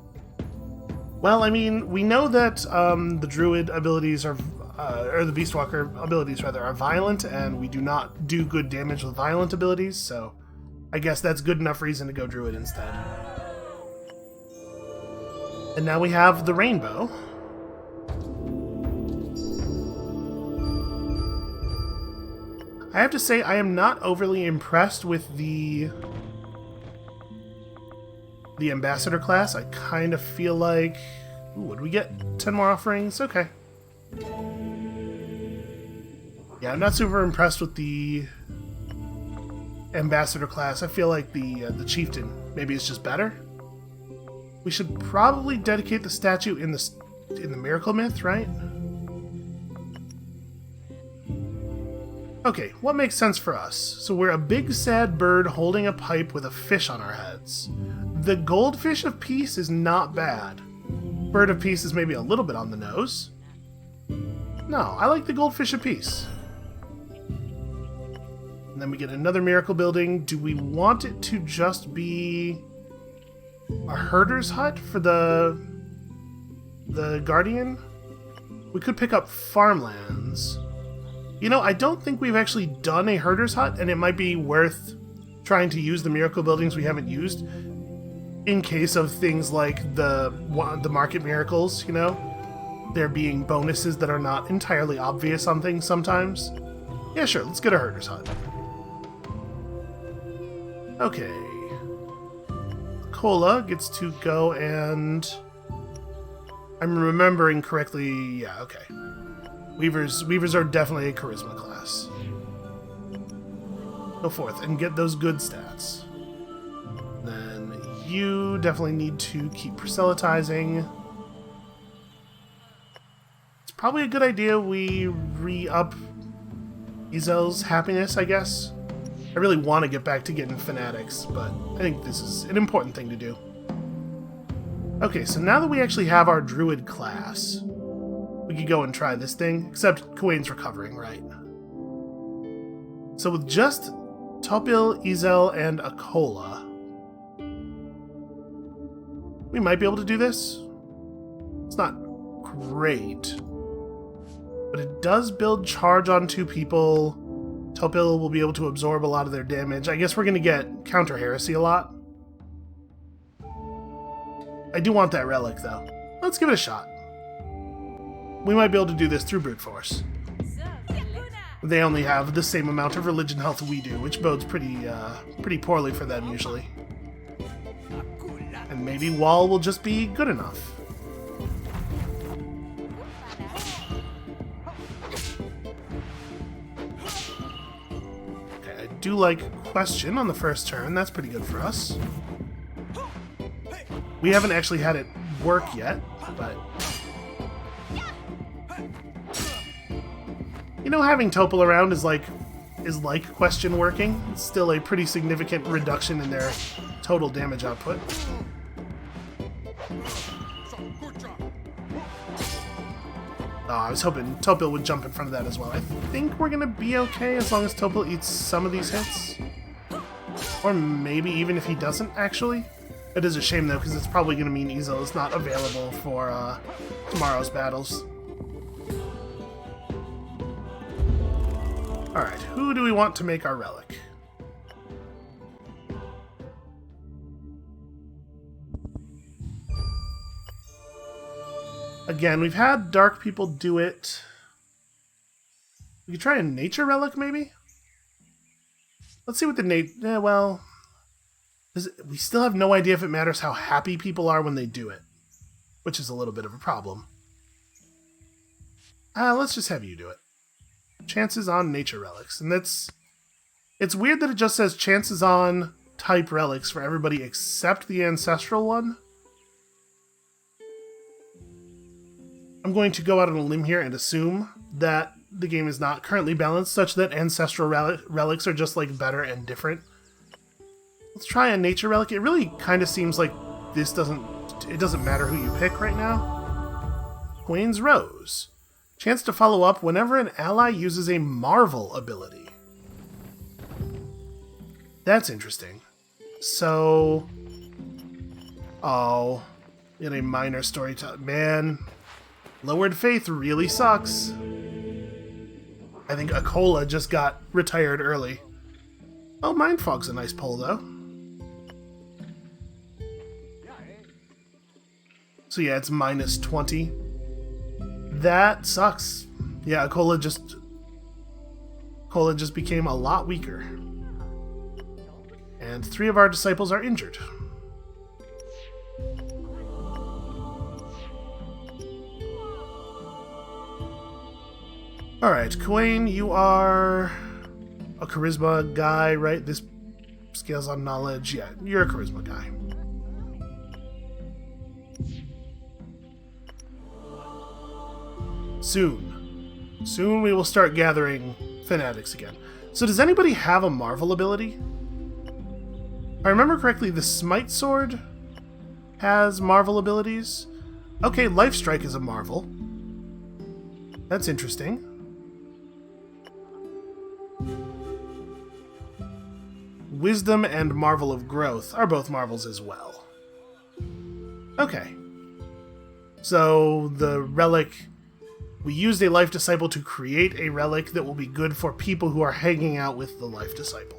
Speaker 1: Well, I mean, we know that the Druid abilities are, or the Beastwalker abilities, rather, are violent, and we do not do good damage with violent abilities, so I guess that's good enough reason to go Druid instead. And now we have the Rainbow. I have to say, I am not overly impressed with the Ambassador class. I kind of feel like... Ooh, would we get 10 more offerings? Okay. Yeah, I'm not super impressed with the Ambassador class. I feel like the Chieftain maybe is just better. We should probably dedicate the statue in the Miracle Myth, right? Okay, what makes sense for us? So we're a big sad bird holding a pipe with a fish on our heads. The Goldfish of Peace is not bad. Bird of Peace is maybe a little bit on the nose. No, I like the Goldfish of Peace. And then we get another miracle building. Do we want it to just be a herder's hut for the Guardian? We could pick up farmlands. You know, I don't think we've actually done a herder's hut, and it might be worth trying to use the miracle buildings we haven't used in case of things like the market miracles, you know? There being bonuses that are not entirely obvious on things sometimes. Yeah, sure, let's get a herder's hut. Okay. Cola gets to go and... I'm remembering correctly, yeah, okay. Weavers are definitely a charisma class. Go forth and get those good stats. Then you definitely need to keep proselytizing. It's probably a good idea we re-up Izel's happiness, I guess. I really want to get back to getting fanatics, but I think this is an important thing to do. Okay, so now that we actually have our druid class, we could go and try this thing, except Kuwain's recovering, right? So with just Topil, Izel, and Akola, we might be able to do this. It's not great, but it does build charge on 2 people. Topil will be able to absorb a lot of their damage. I guess we're going to get counter heresy a lot. I do want that relic, though. Let's give it a shot. we might be able to do this through brute force. They only have the same amount of religion health we do, which bodes pretty poorly for them usually. And maybe wall will just be good enough. Okay, I do like question on the first turn. That's pretty good for us. We haven't actually had it work yet, but... You know, having Topol around is like question working. It's still a pretty significant reduction in their total damage output. Oh, I was hoping Topol would jump in front of that as well. I think we're gonna be okay as long as Topol eats some of these hits. Or maybe even if he doesn't, actually. It is a shame, though, because it's probably gonna mean Ezel is not available for tomorrow's battles. Alright, who do we want to make our relic? Again, we've had dark people do it. We could try a nature relic, maybe? Let's see what the nature... well... we still have no idea if it matters how happy people are when they do it. Which is a little bit of a problem. Let's just have you do it. Chances on nature relics. And it's weird that it just says chances on type relics for everybody except the ancestral one. I'm going to go out on a limb here and assume that the game is not currently balanced such that ancestral relics are just like better and different. Let's try a nature relic. It really kind of seems like it doesn't matter who you pick right now. Queen's Rose. Chance to follow up whenever an ally uses a Marvel ability. That's interesting. So... oh... in a minor story time. Man... Lowered Faith really sucks. I think Akola just got retired early. Oh, Mind Fog's a nice pull, though. So yeah, it's minus 20. That sucks. Yeah, Akola just became a lot weaker. And 3 of our disciples are injured. Alright, Kuwain, you are a charisma guy, right? This scales on knowledge. Yeah, you're a charisma guy. Soon we will start gathering fanatics again. So does anybody have a Marvel ability? If I remember correctly, the Smite Sword has Marvel abilities. Okay, Life Strike is a Marvel. That's interesting. Wisdom and Marvel of Growth are both Marvels as well. Okay. So the relic... we used a Life Disciple to create a relic that will be good for people who are hanging out with the Life Disciple.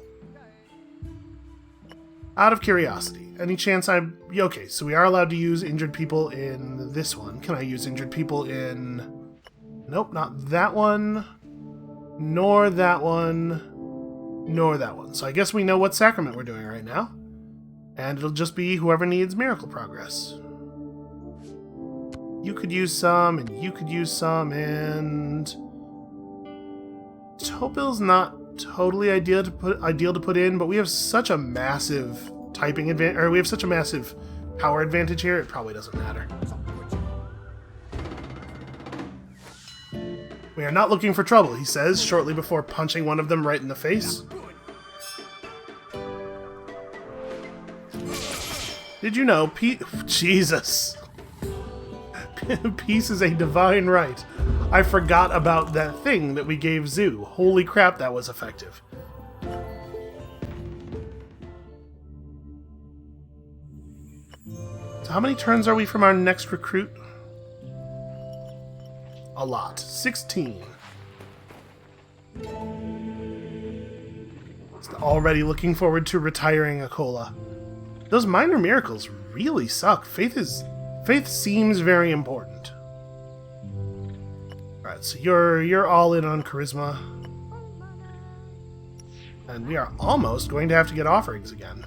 Speaker 1: Out of curiosity, any chance I'm... okay, so we are allowed to use injured people in this one. Can I use injured people in... nope, not that one, nor that one, nor that one. So I guess we know what sacrament we're doing right now. And it'll just be whoever needs miracle progress. You could use some, and you could use some, and... Topil's not totally ideal to put in, but we have such a massive typing advantage, or we have such a massive power advantage here, it probably doesn't matter. We are not looking for trouble, he says, shortly before punching one of them right in the face. Did you know, Jesus. Peace is a divine right. I forgot about that thing that we gave Zoo. Holy crap, that was effective. So how many turns are we from our next recruit? A lot. 16. Already looking forward to retiring Akola. Those minor miracles really suck. Faith seems very important. Alright, so you're all in on charisma. And we are almost going to have to get offerings again.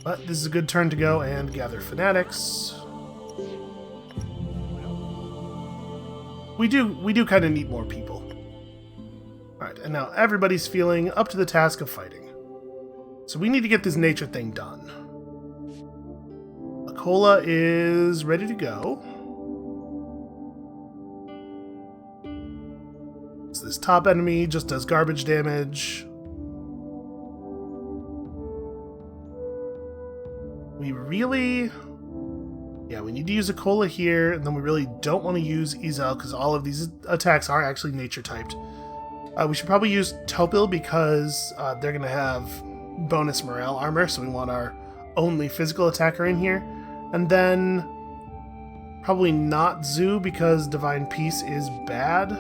Speaker 1: But this is a good turn to go and gather fanatics. We do kind of need more people. Alright, and now everybody's feeling up to the task of fighting. So we need to get this nature thing done. Akola is ready to go. So this top enemy just does garbage damage. We really... Yeah, we need to use Akola here, and then we really don't want to use Izel, because all of these attacks are actually nature-typed. We should probably use Topil, because they're going to have bonus morale armor, so we want our only physical attacker in here. And then probably not Zu, because Divine Peace is bad.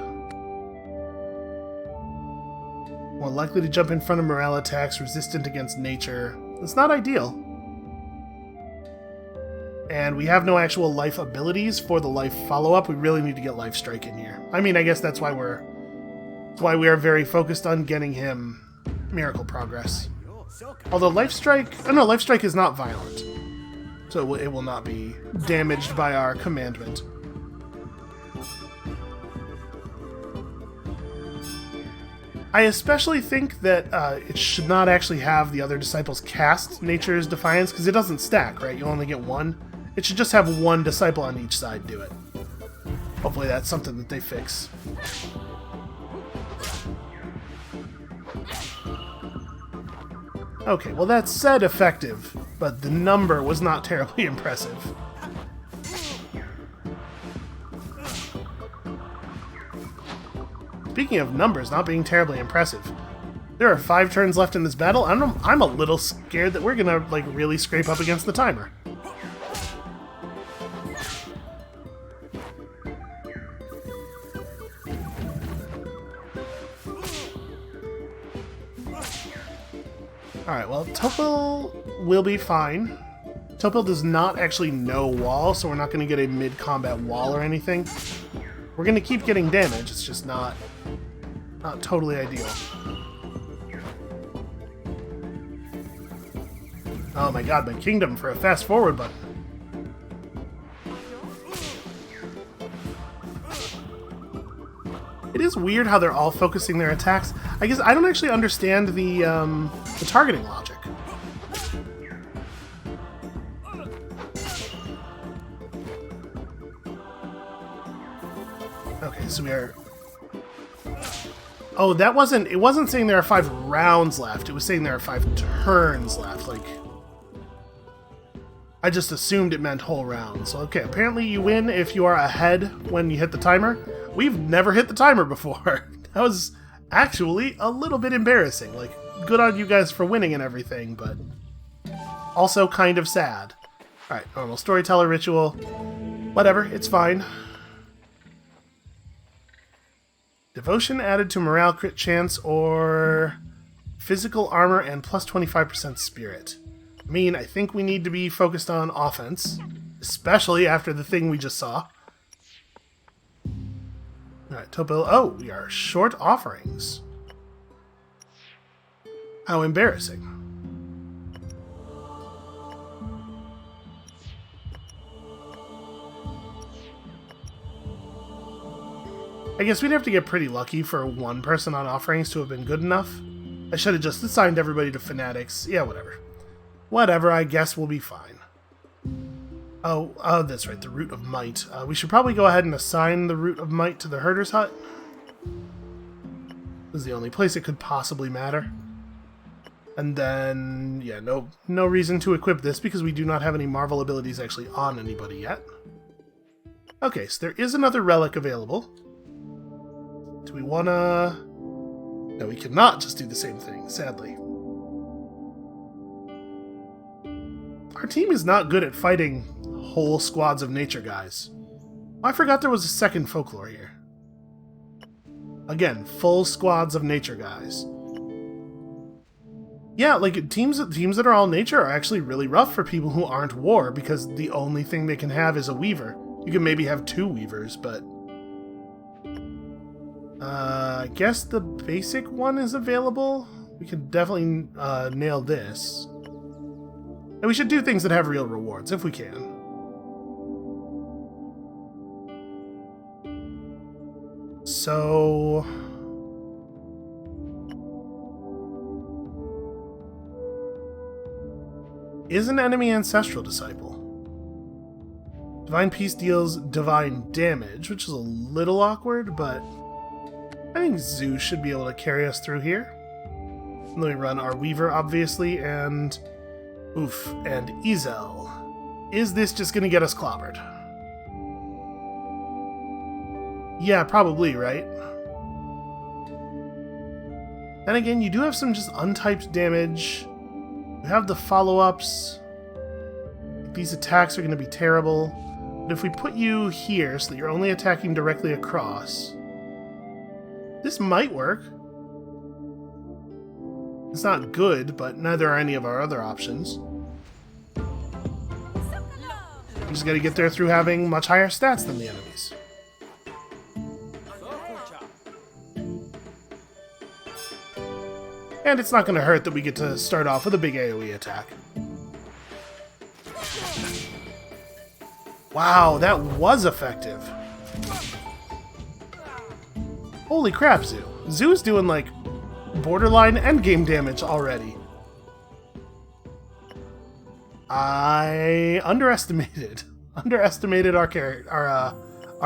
Speaker 1: More likely to jump in front of morale attacks, resistant against nature. It's not ideal. And we have no actual life abilities for the life follow-up. We really need to get Life Strike in here. I mean, I guess that's why we are very focused on getting him Miracle Progress. Although Life Strike... Oh no, Life Strike is not violent. So it will not be damaged by our commandment. I especially think that it should not actually have the other disciples cast Nature's Defiance, because it doesn't stack, right? You only get one. It should just have one disciple on each side do it. Hopefully that's something that they fix. Okay, well that said effective, but the number was not terribly impressive. Speaking of numbers not being terribly impressive, there are 5 turns left in this battle. I'm a little scared that we're gonna like really scrape up against the timer. Alright, well, Topil will be fine. Topil does not actually know wall, so we're not going to get a mid-combat wall or anything. We're going to keep getting damage, it's just not totally ideal. Oh my god, my kingdom for a fast forward button. It is weird how they're all focusing their attacks. I guess I don't actually understand the targeting logic. Okay, so we are... Oh, that wasn't... It wasn't saying there are 5 rounds left. It was saying there are 5 turns left. Like, I just assumed it meant whole rounds. Okay, apparently you win if you are ahead when you hit the timer. We've never hit the timer before. That was actually a little bit embarrassing. Like, good on you guys for winning and everything, but also kind of sad. Alright, normal storyteller ritual. Whatever, it's fine. Devotion added to morale crit chance or physical armor and plus 25% spirit. I mean, I think we need to be focused on offense, especially after the thing we just saw. Alright, Topil. Oh, we are short offerings. How embarrassing. I guess we'd have to get pretty lucky for one person on offerings to have been good enough. I should have just assigned everybody to fanatics. Yeah, whatever. Whatever, I guess we'll be fine. Oh, that's right, the Root of Might. We should probably go ahead and assign the Root of Might to the Herder's Hut. This is the only place it could possibly matter. And then, yeah, no reason to equip this because we do not have any Marvel abilities actually on anybody yet. Okay, so there is another relic available. Do we wanna... No, we cannot just do the same thing, sadly. Our team is not good at fighting whole squads of nature guys. I forgot there was a second folklore here. Again, full squads of nature guys. Yeah, like teams that are all nature are actually really rough for people who aren't war because the only thing they can have is a weaver. You can maybe have 2 weavers, but... I guess the basic one is available. We could definitely nail this. And we should do things that have real rewards, if we can. So... is an enemy ancestral disciple. Divine Peace deals divine damage, which is a little awkward, but I think Zeus should be able to carry us through here. And then we run our Weaver, obviously, and... oof, and Ezel. Is this just going to get us clobbered? Yeah, probably, right? And again, you do have some just untyped damage. You have the follow-ups. These attacks are going to be terrible. But if we put you here so that you're only attacking directly across, this might work. It's not good, but neither are any of our other options. We just gotta get there through having much higher stats than the enemies. And it's not gonna hurt that we get to start off with a big AoE attack. Wow, that was effective. Holy crap, Zoo. Zoo's doing, like, borderline endgame damage already. I underestimated our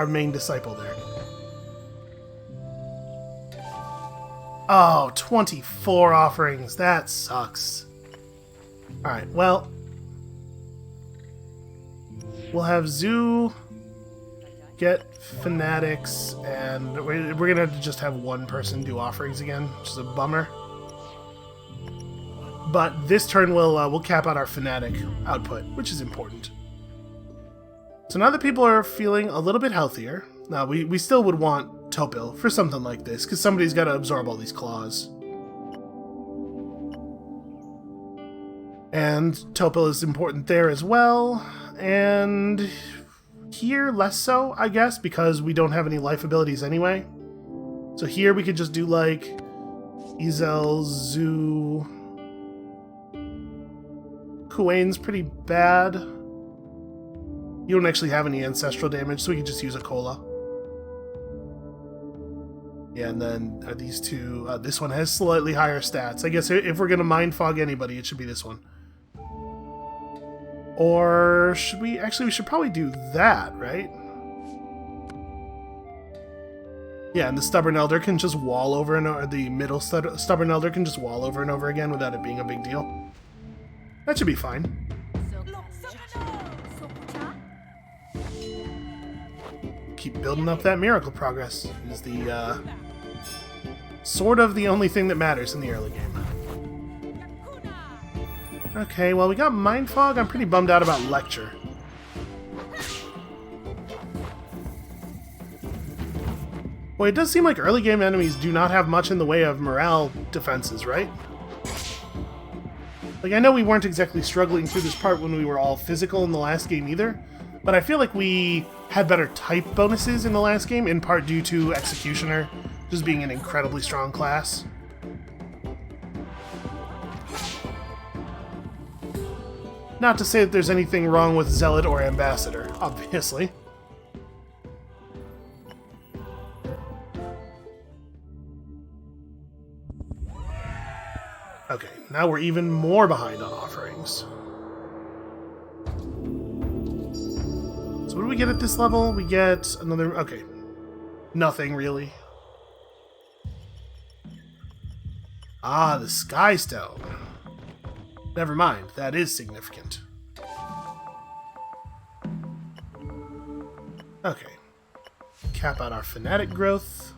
Speaker 1: main disciple there. Oh, 24 offerings. That sucks. Alright, well... we'll have Zoo get Fanatics, and we're gonna have to just have one person do offerings again, which is a bummer. But this turn we'll cap out our Fanatic output, which is important. So now that people are feeling a little bit healthier, now we still would want Topil for something like this, because somebody's got to absorb all these claws. And Topil is important there as well, and here less so, I guess, because we don't have any life abilities anyway. So here we could just do like Ezel, Zoo... Kuwain's pretty bad. You don't actually have any ancestral damage, so we can just use a Cola. Yeah, and then these two... this one has slightly higher stats. I guess if we're going to mind fog anybody, it should be this one. Or should we... actually, we should probably do that, right? Yeah, and the Stubborn Elder can just wall over and over... the middle Stubborn Elder can just wall over and over again without it being a big deal. That should be fine. Keep building up that miracle progress. Is the sort of the only thing that matters in the early game. Okay, well we got Mind Fog. I'm pretty bummed out about Lecture. Well, it does seem like early game enemies do not have much in the way of morale defenses, right? Like, I know we weren't exactly struggling through this part when we were all physical in the last game either, but I feel like we had better type bonuses in the last game, in part due to Executioner just being an incredibly strong class. Not to say that there's anything wrong with Zealot or Ambassador, obviously. Okay, now we're even more behind on offerings. So what do we get at this level? We get another... okay. Nothing, really. Ah, the Sky Stone. Never mind, that is significant. Okay. Cap out our Fanatic growth.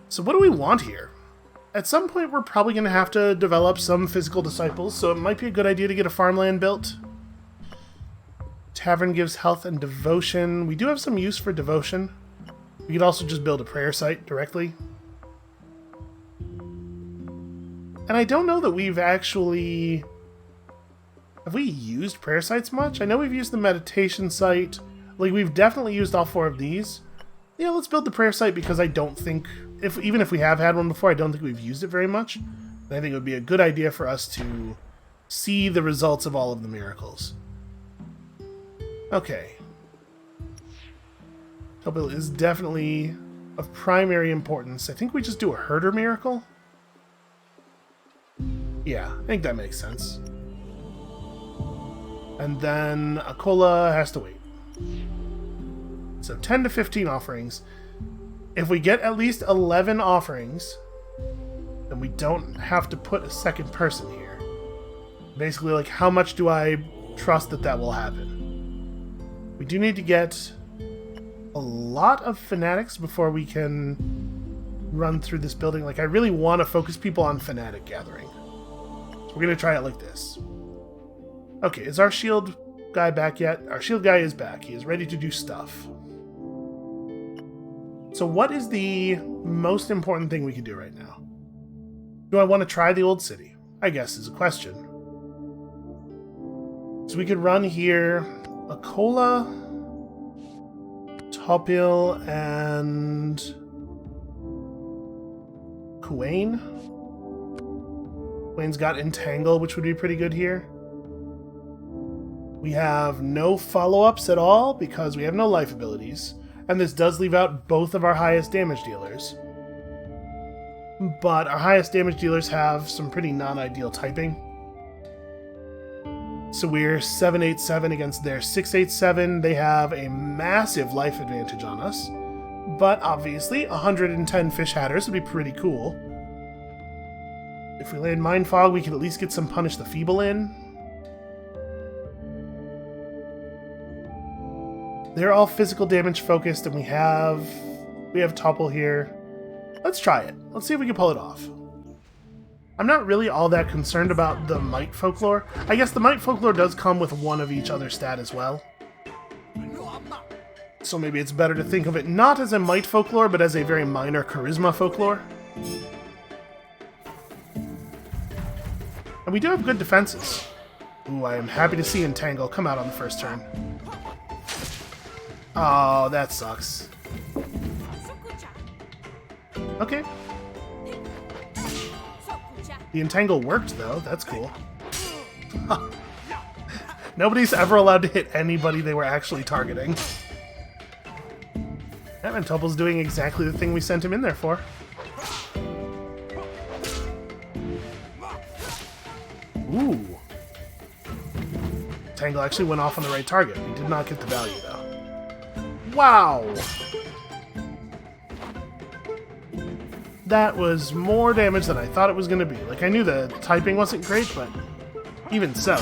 Speaker 1: So what do we want here? At some point, we're probably going to have to develop some physical disciples, so it might be a good idea to get a farmland built. Tavern gives health and devotion. We do have some use for devotion. We could also just build a prayer site directly. And I don't know that we've actually Have we used prayer sites much? I know we've used the meditation site. Like, we've definitely used all 4 of these. Yeah, let's build the prayer site because I don't think, even if we have had one before, I don't think we've used it very much. And I think it would be a good idea for us to see the results of all of the miracles. Okay. Topil is definitely of primary importance. I think we just do a herder miracle. Yeah, I think that makes sense. And then Akola has to wait. So 10 to 15 offerings. If we get at least 11 offerings, then we don't have to put a second person here. Basically, like, how much do I trust that that will happen? We do need to get a lot of fanatics before we can run through this building. Like, I really want to focus people on fanatic gathering. So we're going to try it like this. Okay, is our shield guy back yet? Our shield guy is back. He is ready to do stuff. So what is the most important thing we can do right now? Do I want to try the old city? I guess is a question. So we could run here Akola, Topil, and Kuwain. Kuwain's got Entangle, which would be pretty good here. We have no follow-ups at all because we have no life abilities. And this does leave out both of our highest damage dealers. But our highest damage dealers have some pretty non-ideal typing. So we're 787 against their 687. They have a massive life advantage on us. But obviously, 110 Fish Hatters would be pretty cool. If we land Mind Fog, we can at least get some Punish the Feeble in. They're all physical damage focused, and we have Topple here. Let's try it. Let's see if we can pull it off. I'm not really all that concerned about the Might Folklore. I guess the Might Folklore does come with one of each other stat as well. So maybe it's better to think of it not as a Might Folklore, but as a very minor Charisma Folklore. And we do have good defenses. Ooh, I am happy to see Entangle come out on the first turn. Oh, that sucks. Okay. The Entangle worked, though. That's cool. Nobody's ever allowed to hit anybody they were actually targeting. Yeah, and Topel's doing exactly the thing we sent him in there for. Ooh. Tangle actually went off on the right target. We did not get the value, though. Wow! That was more damage than I thought it was going to be. Like, I knew the typing wasn't great, but even so.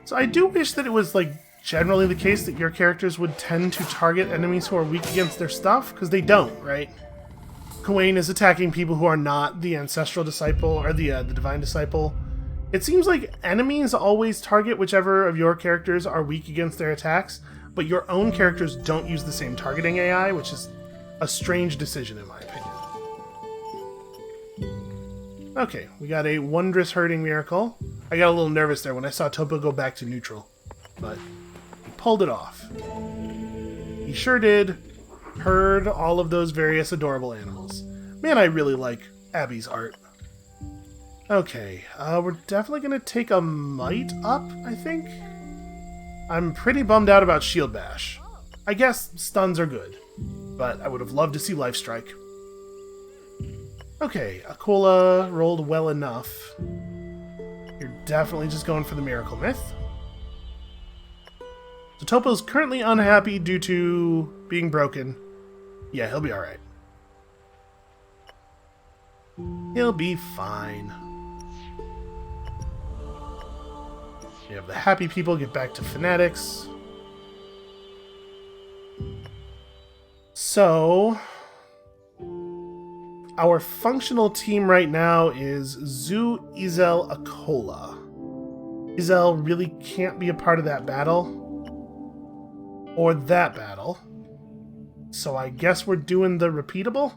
Speaker 1: So I do wish that it was, like, generally the case that your characters would tend to target enemies who are weak against their stuff, because they don't, right? Kuwain is attacking people who are not the Ancestral Disciple, or the Divine Disciple. It seems like enemies always target whichever of your characters are weak against their attacks, but your own characters don't use the same targeting AI, which is a strange decision in my opinion. Okay, we got a Wondrous Herding Miracle. I got a little nervous there when I saw Topo go back to neutral, but he pulled it off. He sure did. Herd all of those various adorable animals. Man, I really like Abbey's art. Okay, we're definitely going to take a Might up, I think. I'm pretty bummed out about Shield Bash. I guess stuns are good, but I would have loved to see Life Strike. Okay, Akola rolled well enough. You're definitely just going for the Miracle Myth. So Topo's currently unhappy due to being broken. Yeah, he'll be alright. He'll be fine. We have the happy people get back to fanatics. So, our functional team right now is Zu, Izel, Akola. Izel really can't be a part of that battle. Or that battle. So I guess we're doing the repeatable?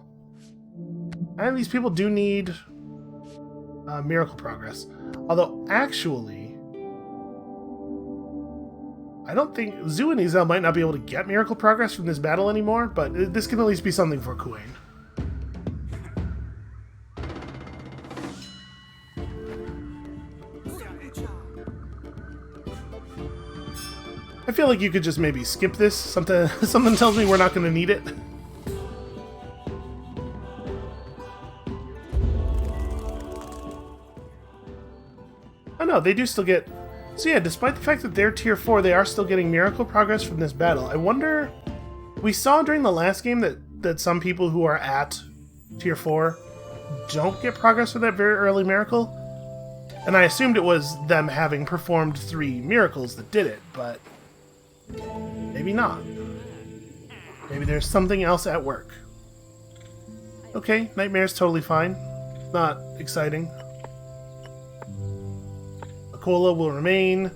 Speaker 1: And these people do need miracle progress. Although, actually, I don't think... Zu and Izel might not be able to get miracle progress from this battle anymore, but this can at least be something for Kuwain. I feel like you could just maybe skip this. Something tells me we're not going to need it. Oh no, they do still get... So yeah, despite the fact that they're tier 4, they are still getting miracle progress from this battle. I wonder... We saw during the last game that some people who are at tier 4 don't get progress for that very early miracle. And I assumed it was them having performed 3 miracles that did it, but... maybe not. Maybe there's something else at work. Okay, Nightmare's totally fine. Not exciting. Cola will remain,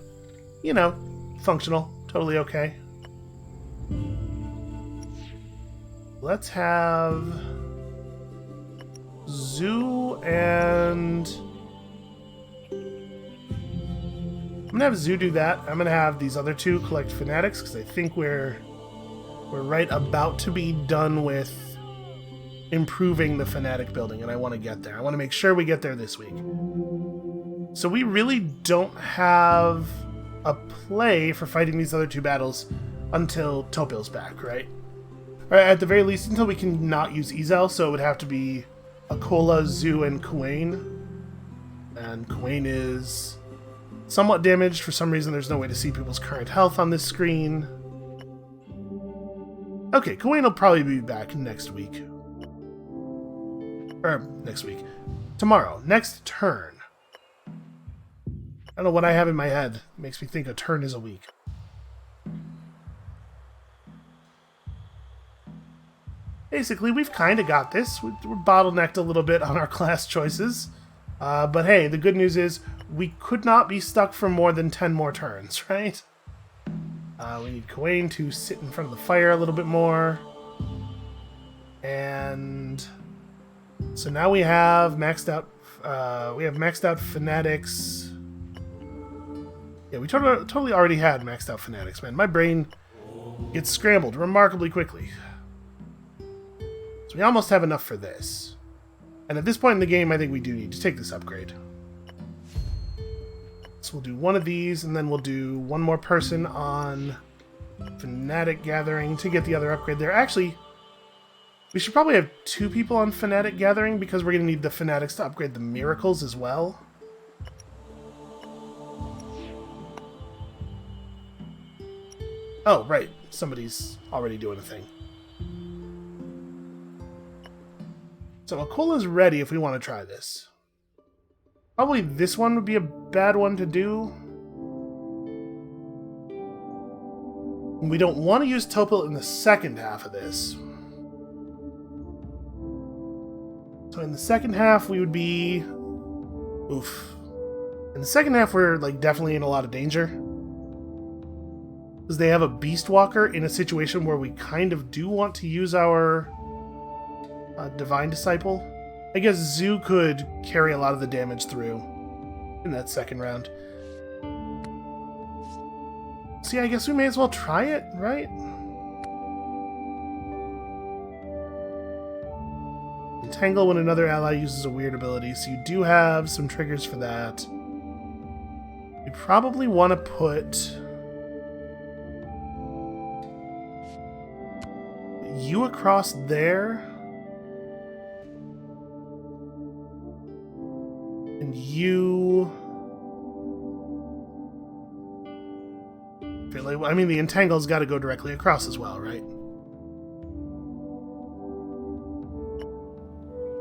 Speaker 1: you know, functional. Totally okay. Let's have Zu and... I'm gonna have Zu do that. I'm gonna have these other two collect fanatics, because I think we're right about to be done with improving the fanatic building, and I want to get there. I want to make sure we get there this week. So we really don't have a play for fighting these other 2 battles until Topil's back, right? Or at the very least, until we can not use Izel, so it would have to be Akola, Zu, and Kuwain. And Kuwain is somewhat damaged. For some reason, there's no way to see people's current health on this screen. Okay, Kuwain will probably be back next week. Or, next week. Tomorrow. Next turn. I don't know what I have in my head. It makes me think a turn is a week. Basically, we've kind of got this. We're bottlenecked a little bit on our class choices. But hey, the good news is we could not be stuck for more than 10 more turns, right? We need Kuwain to sit in front of the fire a little bit more. And so now we have maxed out fanatics. Yeah, we totally already had maxed out fanatics, man. My brain gets scrambled remarkably quickly. So we almost have enough for this. And at this point in the game, I think we do need to take this upgrade. So we'll do one of these, and then we'll do one more person on Fanatic Gathering to get the other upgrade there. Actually, we should probably have 2 people on Fanatic Gathering, because we're going to need the Fanatics to upgrade the Miracles as well. Oh, right. Somebody's already doing a thing. So Akola's ready if we want to try this. Probably this one would be a bad one to do. We don't want to use Topil in the second half of this. So in the second half, we would be... Oof. In the second half, we're like definitely in a lot of danger. Because they have a Beast Walker in a situation where we kind of do want to use our Divine Disciple. I guess Zu could carry a lot of the damage through in that second round. See, I guess we may as well try it, right? Entangle when another ally uses a weird ability, so you do have some triggers for that. You probably want to put you across there, and you... I mean, the Entangle's got to go directly across as well, right?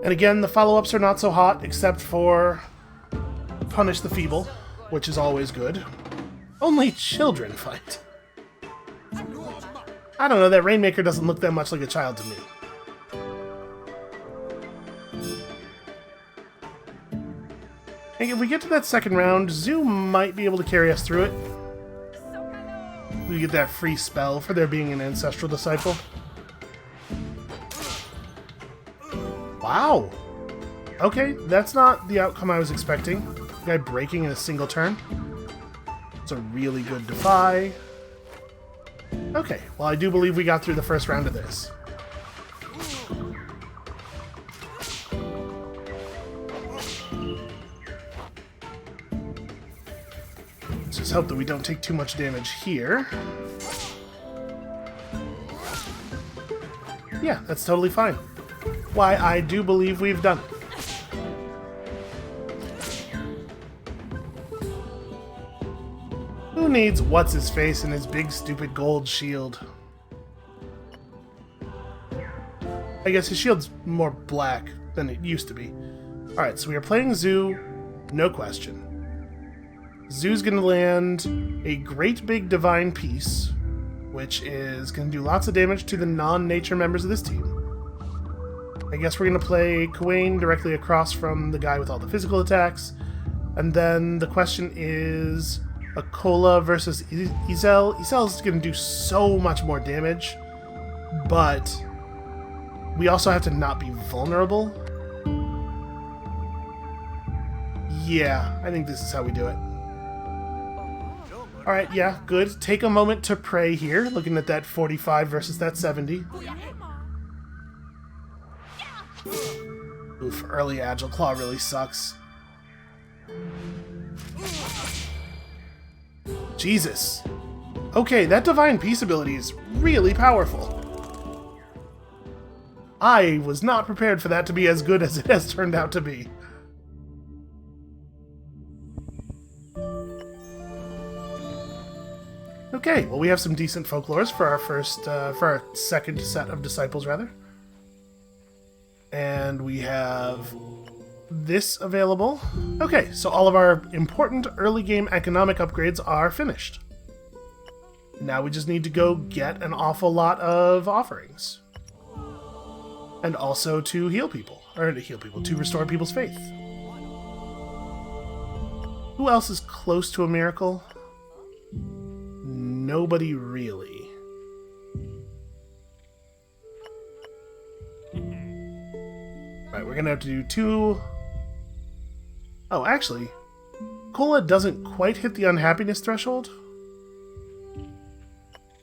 Speaker 1: And again, the follow-ups are not so hot, except for Punish the Feeble, which is always good. Only children fight. I don't know, that Rainmaker doesn't look that much like a child to me. And if we get to that second round, Zu might be able to carry us through it. We get that free spell for there being an Ancestral Disciple. Wow! Okay, that's not the outcome I was expecting. Guy breaking in a single turn. It's a really good defy. Okay, well, I do believe we got through the first round of this. Let's just hope that we don't take too much damage here. Yeah, that's totally fine. Why, I do believe we've done it. Who needs what's-his-face and his big stupid gold shield? I guess his shield's more black than it used to be. Alright, so we are playing Zoo, no question. Zoo's gonna land a great big divine piece, which is gonna do lots of damage to the non-nature members of this team. I guess we're gonna play Kawain directly across from the guy with all the physical attacks. And then the question is Akola versus Izel. Izel's gonna do so much more damage, but we also have to not be vulnerable. Yeah, I think this is how we do it. Alright, yeah, good. Take a moment to pray here, looking at that 45 versus that 70. Oof, early Agile Claw really sucks. Jesus. Okay, that Divine Peace ability is really powerful. I was not prepared for that to be as good as it has turned out to be. Okay, well, we have some decent folklores for our second set of disciples, rather. And we have this available. Okay, so all of our important early game economic upgrades are finished. Now we just need to go get an awful lot of offerings. And also to heal people. Or to heal people, to restore people's faith. Who else is close to a miracle? Nobody really. Right, we're gonna have to do 2... Oh, actually, Cola doesn't quite hit the unhappiness threshold.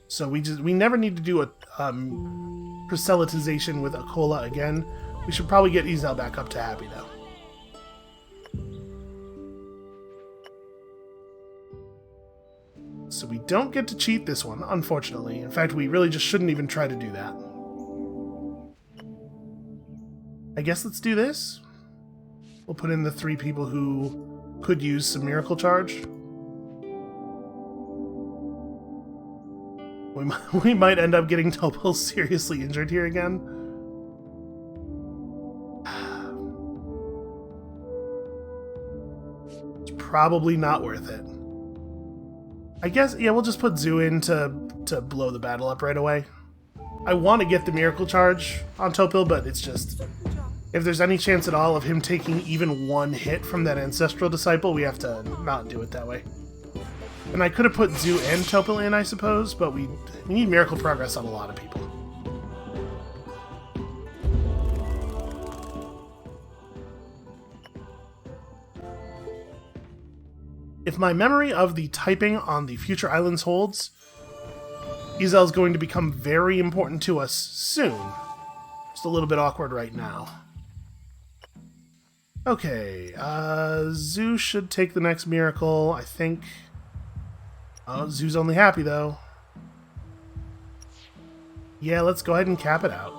Speaker 1: So we never need to do a proselytization with Akola again. We should probably get Izel back up to happy, though. So we don't get to cheat this one, unfortunately. In fact, we really just shouldn't even try to do that. I guess let's do this. We'll put in the 3 people who could use some Miracle Charge. We might end up getting Topol seriously injured here again. It's probably not worth it. I guess, yeah, we'll just put Zoo in to blow the battle up right away. I want to get the Miracle Charge on Topil, but it's just... If there's any chance at all of him taking even one hit from that Ancestral Disciple, we have to not do it that way. And I could have put Zoo and Topil in, I suppose, but we need Miracle Progress on a lot of people. If my memory of the typing on the Future Islands holds, Izel's going to become very important to us soon. Just a little bit awkward right now. Okay, Zoo should take the next miracle, I think. Oh, Zoo's only happy, though. Yeah, let's go ahead and cap it out.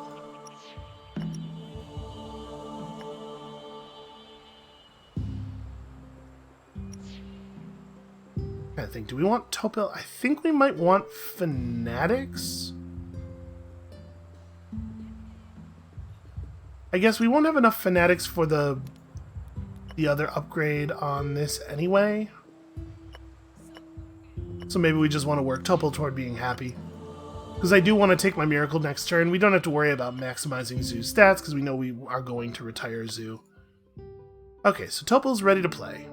Speaker 1: I think, do we want Topil? I think we might want Fanatics. I guess we won't have enough Fanatics for the other upgrade on this anyway. So maybe we just want to work Topil toward being happy. Because I do want to take my Miracle next turn. We don't have to worry about maximizing Zoo's stats, because we know we are going to retire Zoo. Okay, so Topil's ready to play.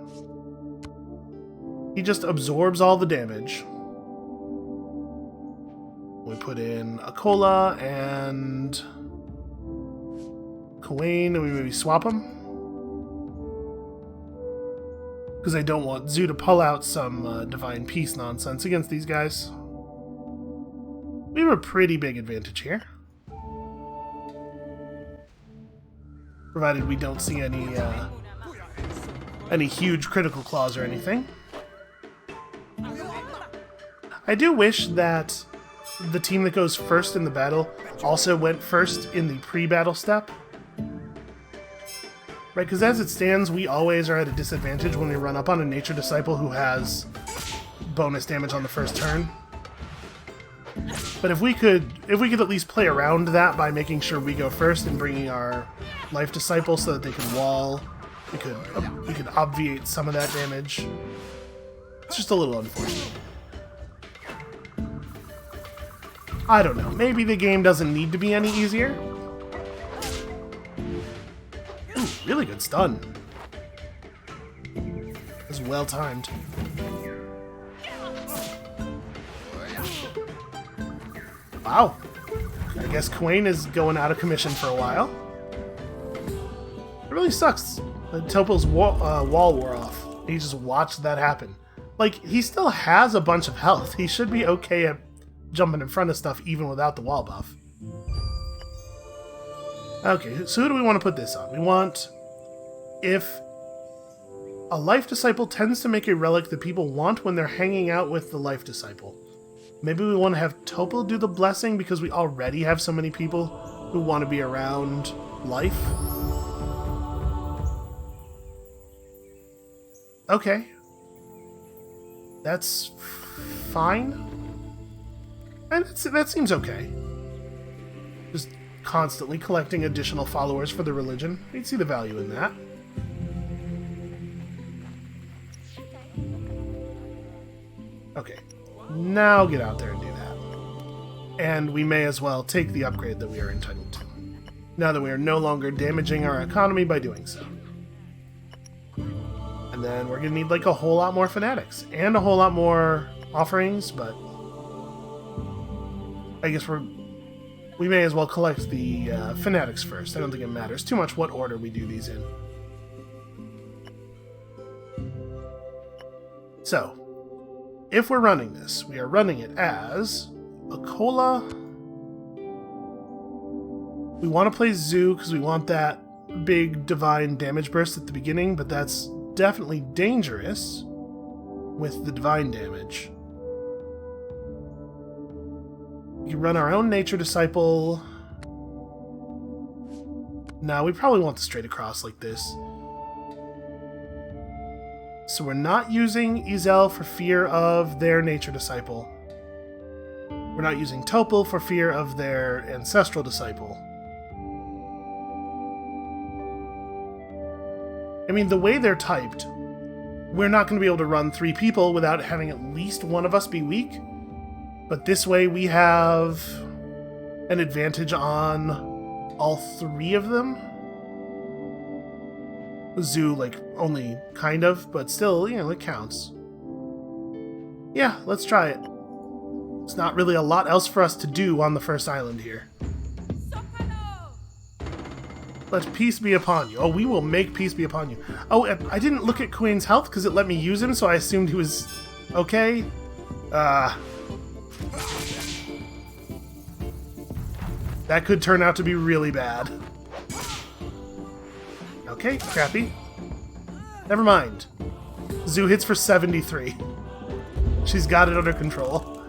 Speaker 1: He just absorbs all the damage. We put in Akola and Kawain, and we maybe swap them. Because I don't want Zoo to pull out some Divine Peace nonsense against these guys. We have a pretty big advantage here. Provided we don't see any huge critical claws or anything. I do wish that the team that goes first in the battle also went first in the pre-battle step. Right, because as it stands, we always are at a disadvantage when we run up on a Nature Disciple who has bonus damage on the first turn. But if we could at least play around that by making sure we go first and bringing our Life Disciple so that they can wall, we could obviate some of that damage. It's just a little unfortunate. I don't know. Maybe the game doesn't need to be any easier. Ooh, really good stun. It was well timed. Wow. I guess Quain is going out of commission for a while. It really sucks. Topal's wall wore off. He just watched that happen. Like, he still has a bunch of health. He should be okay at jumping in front of stuff even without the wall buff. Okay, so who do we want to put this on? We want... If a Life Disciple tends to make a relic that people want when they're hanging out with the Life Disciple. Maybe we want to have Topal do the blessing because we already have so many people who want to be around life. Okay. That's fine. And that seems okay. Just constantly collecting additional followers for the religion. We'd see the value in that. Okay. Now get out there and do that. And we may as well take the upgrade that we are entitled to. Now that we are no longer damaging our economy by doing so. And then we're going to need like a whole lot more fanatics. And a whole lot more offerings, but... I guess we may as well collect the fanatics first. I don't think it matters too much what order we do these in. So... If we're running this, we are running it as a Cola. We want to play Zoo because we want that big divine damage burst at the beginning, but that's definitely dangerous with the divine damage. We can run our own Nature Disciple. No, we probably want the straight across like this. So we're not using Izel for fear of their Nature Disciple. We're not using Topal for fear of their Ancestral Disciple. I mean, the way they're typed, we're not going to be able to run 3 people without having at least one of us be weak. But this way we have an advantage on all 3 of them. Zoo, like, only kind of, but still, you know, it counts. Yeah, let's try it. There's not really a lot else for us to do on the first island here. Let peace be upon you. Oh, we will make peace be upon you. Oh, I didn't look at Quain's health because it let me use him, so I assumed he was okay. That could turn out to be really bad. Okay, crappy. Never mind. Zoo hits for 73. She's got it under control.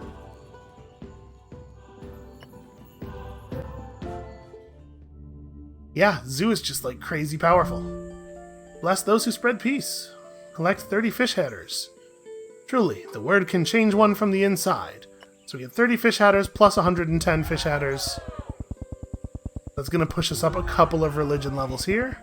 Speaker 1: Yeah, Zoo is just like crazy powerful. Bless those who spread peace. Collect 30 fish headers. Truly, the word can change one from the inside. So we get 30 fish headers plus 110 fish headers. That's going to push us up a couple of religion levels here.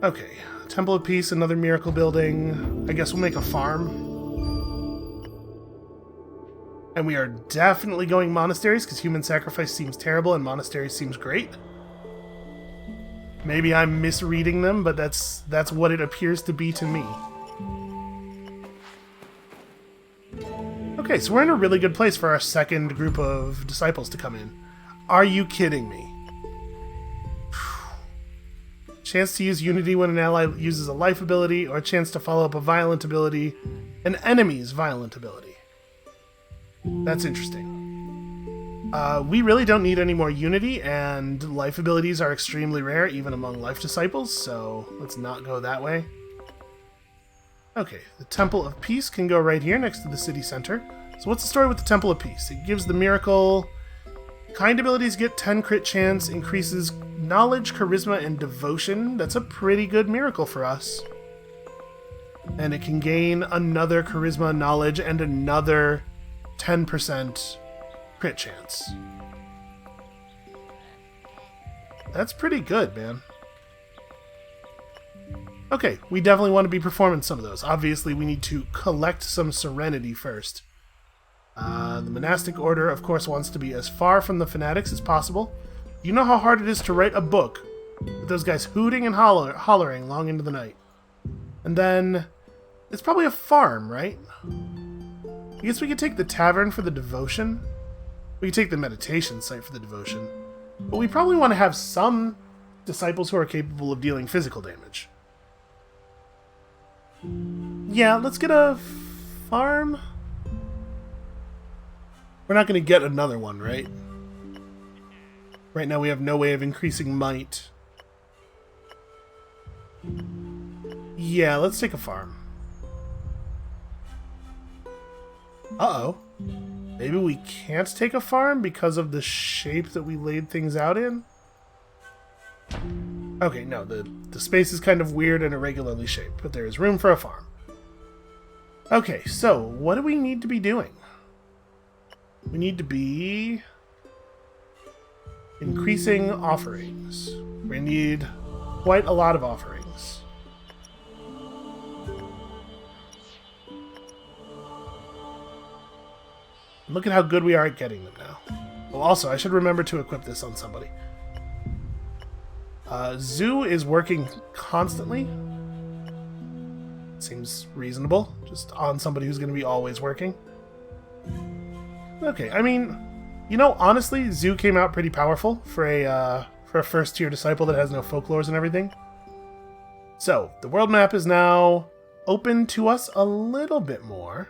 Speaker 1: Okay, Temple of Peace, another miracle building. I guess we'll make a farm. And we are definitely going monasteries, because human sacrifice seems terrible and monasteries seems great. Maybe I'm misreading them, but that's what it appears to be to me. Okay, so we're in a really good place for our second group of disciples to come in. Are you kidding me? Chance to use Unity when an ally uses a life ability, or a chance to follow up a violent ability, an enemy's violent ability. That's interesting. We really don't need any more Unity, and life abilities are extremely rare, even among life disciples, so let's not go that way. Okay, the Temple of Peace can go right here next to the city center. So what's the story with the Temple of Peace? It gives the miracle... Kind abilities get 10 crit chance, increases knowledge, charisma, and devotion. That's a pretty good miracle for us. And it can gain another charisma, knowledge, and another 10% crit chance. That's pretty good, man. Okay, we definitely want to be performing some of those. Obviously, we need to collect some serenity first. The monastic order, of course, wants to be as far from the fanatics as possible. You know how hard it is to write a book with those guys hooting and hollering long into the night. And then, it's probably a farm, right? I guess we could take the tavern for the devotion. We could take the meditation site for the devotion. But we probably want to have some disciples who are capable of dealing physical damage. Yeah, let's get a farm. We're not going to get another one, right? Right now we have no way of increasing might. Yeah, let's take a farm. Uh-oh. Maybe we can't take a farm because of the shape that we laid things out in? Okay, no, the space is kind of weird and irregularly shaped, but there is room for a farm. Okay, so what do we need to be doing? We need to be increasing offerings. We need quite a lot of offerings. Look at how good we are at getting them now. Oh, also, I should remember to equip this on somebody. Zoo is working constantly. Seems reasonable. Just on somebody who's going to be always working. Okay, I mean, you know, honestly, Zoo came out pretty powerful for a first-tier disciple that has no folklores and everything. So, the world map is now open to us a little bit more.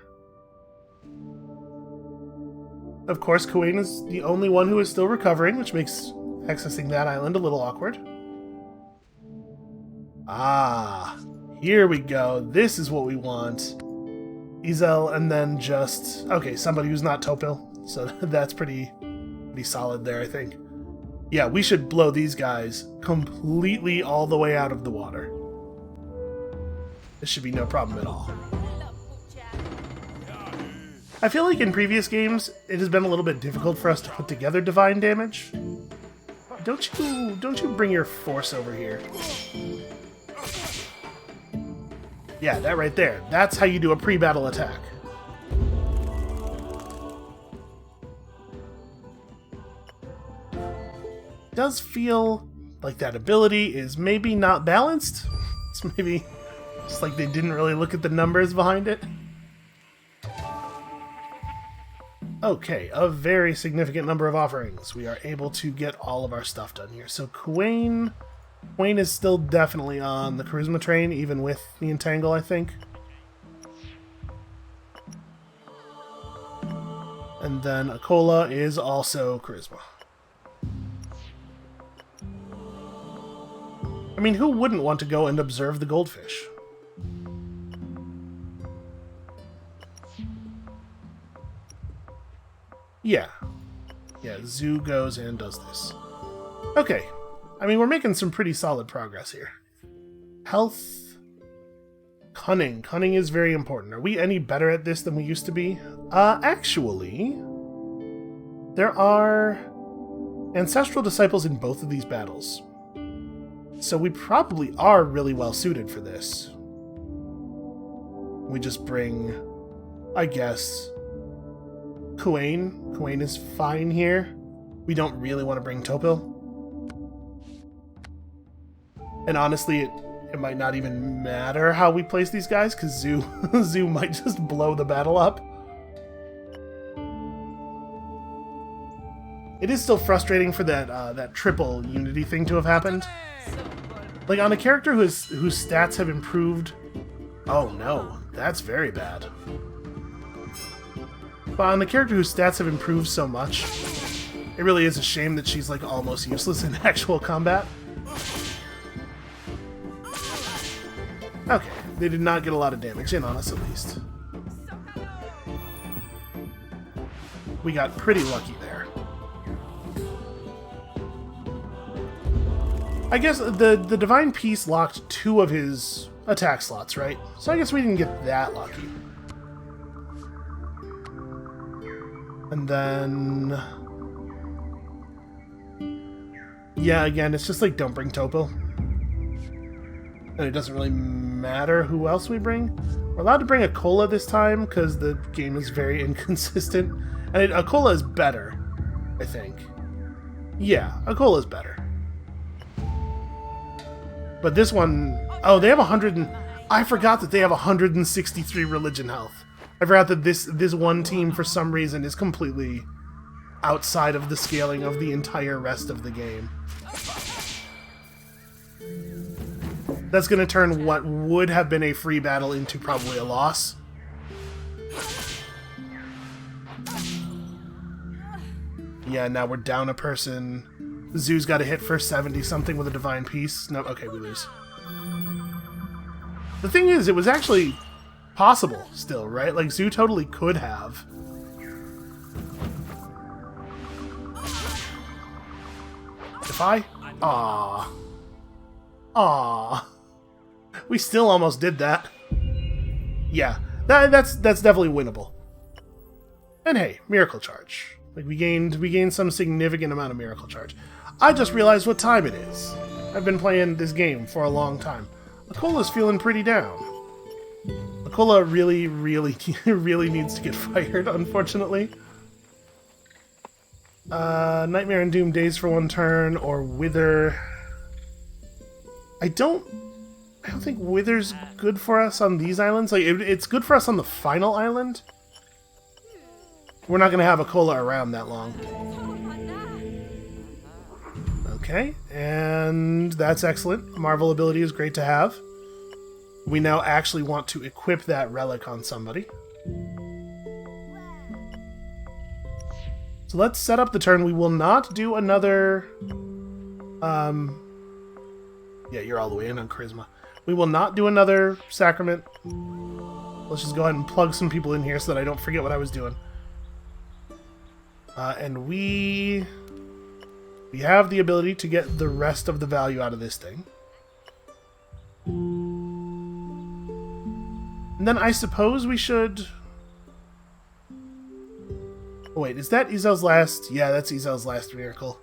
Speaker 1: Of course, Kuwain is the only one who is still recovering, which makes accessing that island a little awkward. Ah, here we go. This is what we want. Izel, and then just... Okay, somebody who's not Topil. So that's pretty solid there, I think. Yeah, we should blow these guys completely all the way out of the water. This should be no problem at all. I feel like in previous games, it has been a little bit difficult for us to put together divine damage. Don't you bring your force over here. Yeah, that right there. That's how you do a pre-battle attack. Does feel like that ability is maybe not balanced. It's maybe just like they didn't really look at the numbers behind it. Okay, a very significant number of offerings. We are able to get all of our stuff done here. So Kuwain is still definitely on the charisma train, even with the entangle, I think. And then Akola is also charisma. I mean, who wouldn't want to go and observe the goldfish? Yeah. Yeah, Zoo goes and does this. Okay. I mean, we're making some pretty solid progress here. Health. Cunning. Cunning is very important. Are we any better at this than we used to be? Actually, there are ancestral disciples in both of these battles. So we probably are really well suited for this. We just bring, I guess, Kuwain. Kuwain is fine here. We don't really want to bring Topil. And honestly, it might not even matter how we place these guys, because Zoo might just blow the battle up. It is still frustrating for that triple unity thing to have happened. Like, on a character whose stats have improved... Oh no, that's very bad. But on the character whose stats have improved so much, it really is a shame that she's, like, almost useless in actual combat. Okay, they did not get a lot of damage in on us, at least. We got pretty lucky there. I guess the Divine Peace locked 2 of his attack slots, right? So I guess we didn't get that lucky. And then... yeah, again, it's just like, don't bring Topo. And it doesn't really matter who else we bring. We're allowed to bring a Cola this time, because the game is very inconsistent. And a Cola is better, I think. Yeah, a Cola is better. But this one... oh, they have 100 and... I forgot that they have 163 religion health. I forgot that this one team, for some reason, is completely outside of the scaling of the entire rest of the game. That's going to turn what would have been a free battle into probably a loss. Yeah, now we're down a person. Zoo's got a hit for 70-something with a Divine Peace. No, okay, we lose. The thing is, it was actually possible still, right? Like, Zoo totally could have. If I... aww. Aww. We still almost did that. Yeah, that's definitely winnable. And hey, Miracle Charge. Like, we gained some significant amount of Miracle Charge. I just realized what time it is. I've been playing this game for a long time. Akola's feeling pretty down. Akola really, really, really needs to get fired, unfortunately. Nightmare and Doom Days for 1 turn, or Wither. I don't think Wither's good for us on these islands. Like, it's good for us on the final island. We're not going to have Akola around that long. Okay, and that's excellent. Marvel ability is great to have. We now actually want to equip that relic on somebody. So let's set up the turn. We will not do another... yeah, you're all the way in on Charisma. We will not do another Sacrament. Let's just go ahead and plug some people in here so that I don't forget what I was doing. And we have the ability to get the rest of the value out of this thing. And then I suppose we should... oh, wait, is that Izel's last? Yeah, that's Izel's last miracle.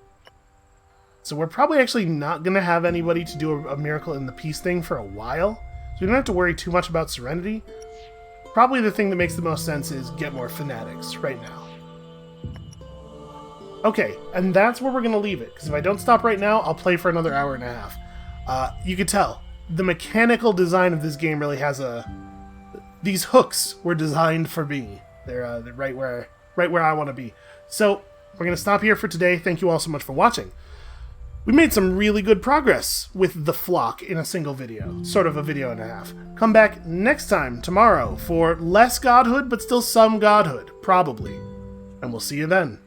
Speaker 1: So we're probably actually not going to have anybody to do a miracle in the peace thing for a while. So we don't have to worry too much about Serenity. Probably the thing that makes the most sense is get more Fanatics right now. Okay, and that's where we're going to leave it, because if I don't stop right now, I'll play for another hour and a half. You could tell, the mechanical design of this game really has a... these hooks were designed for me. They're right where I want to be. So, we're going to stop here for today. Thank you all so much for watching. We made some really good progress with the flock in a single video. Sort of a video and a half. Come back next time, tomorrow, for less Godhood, but still some Godhood. Probably. And we'll see you then.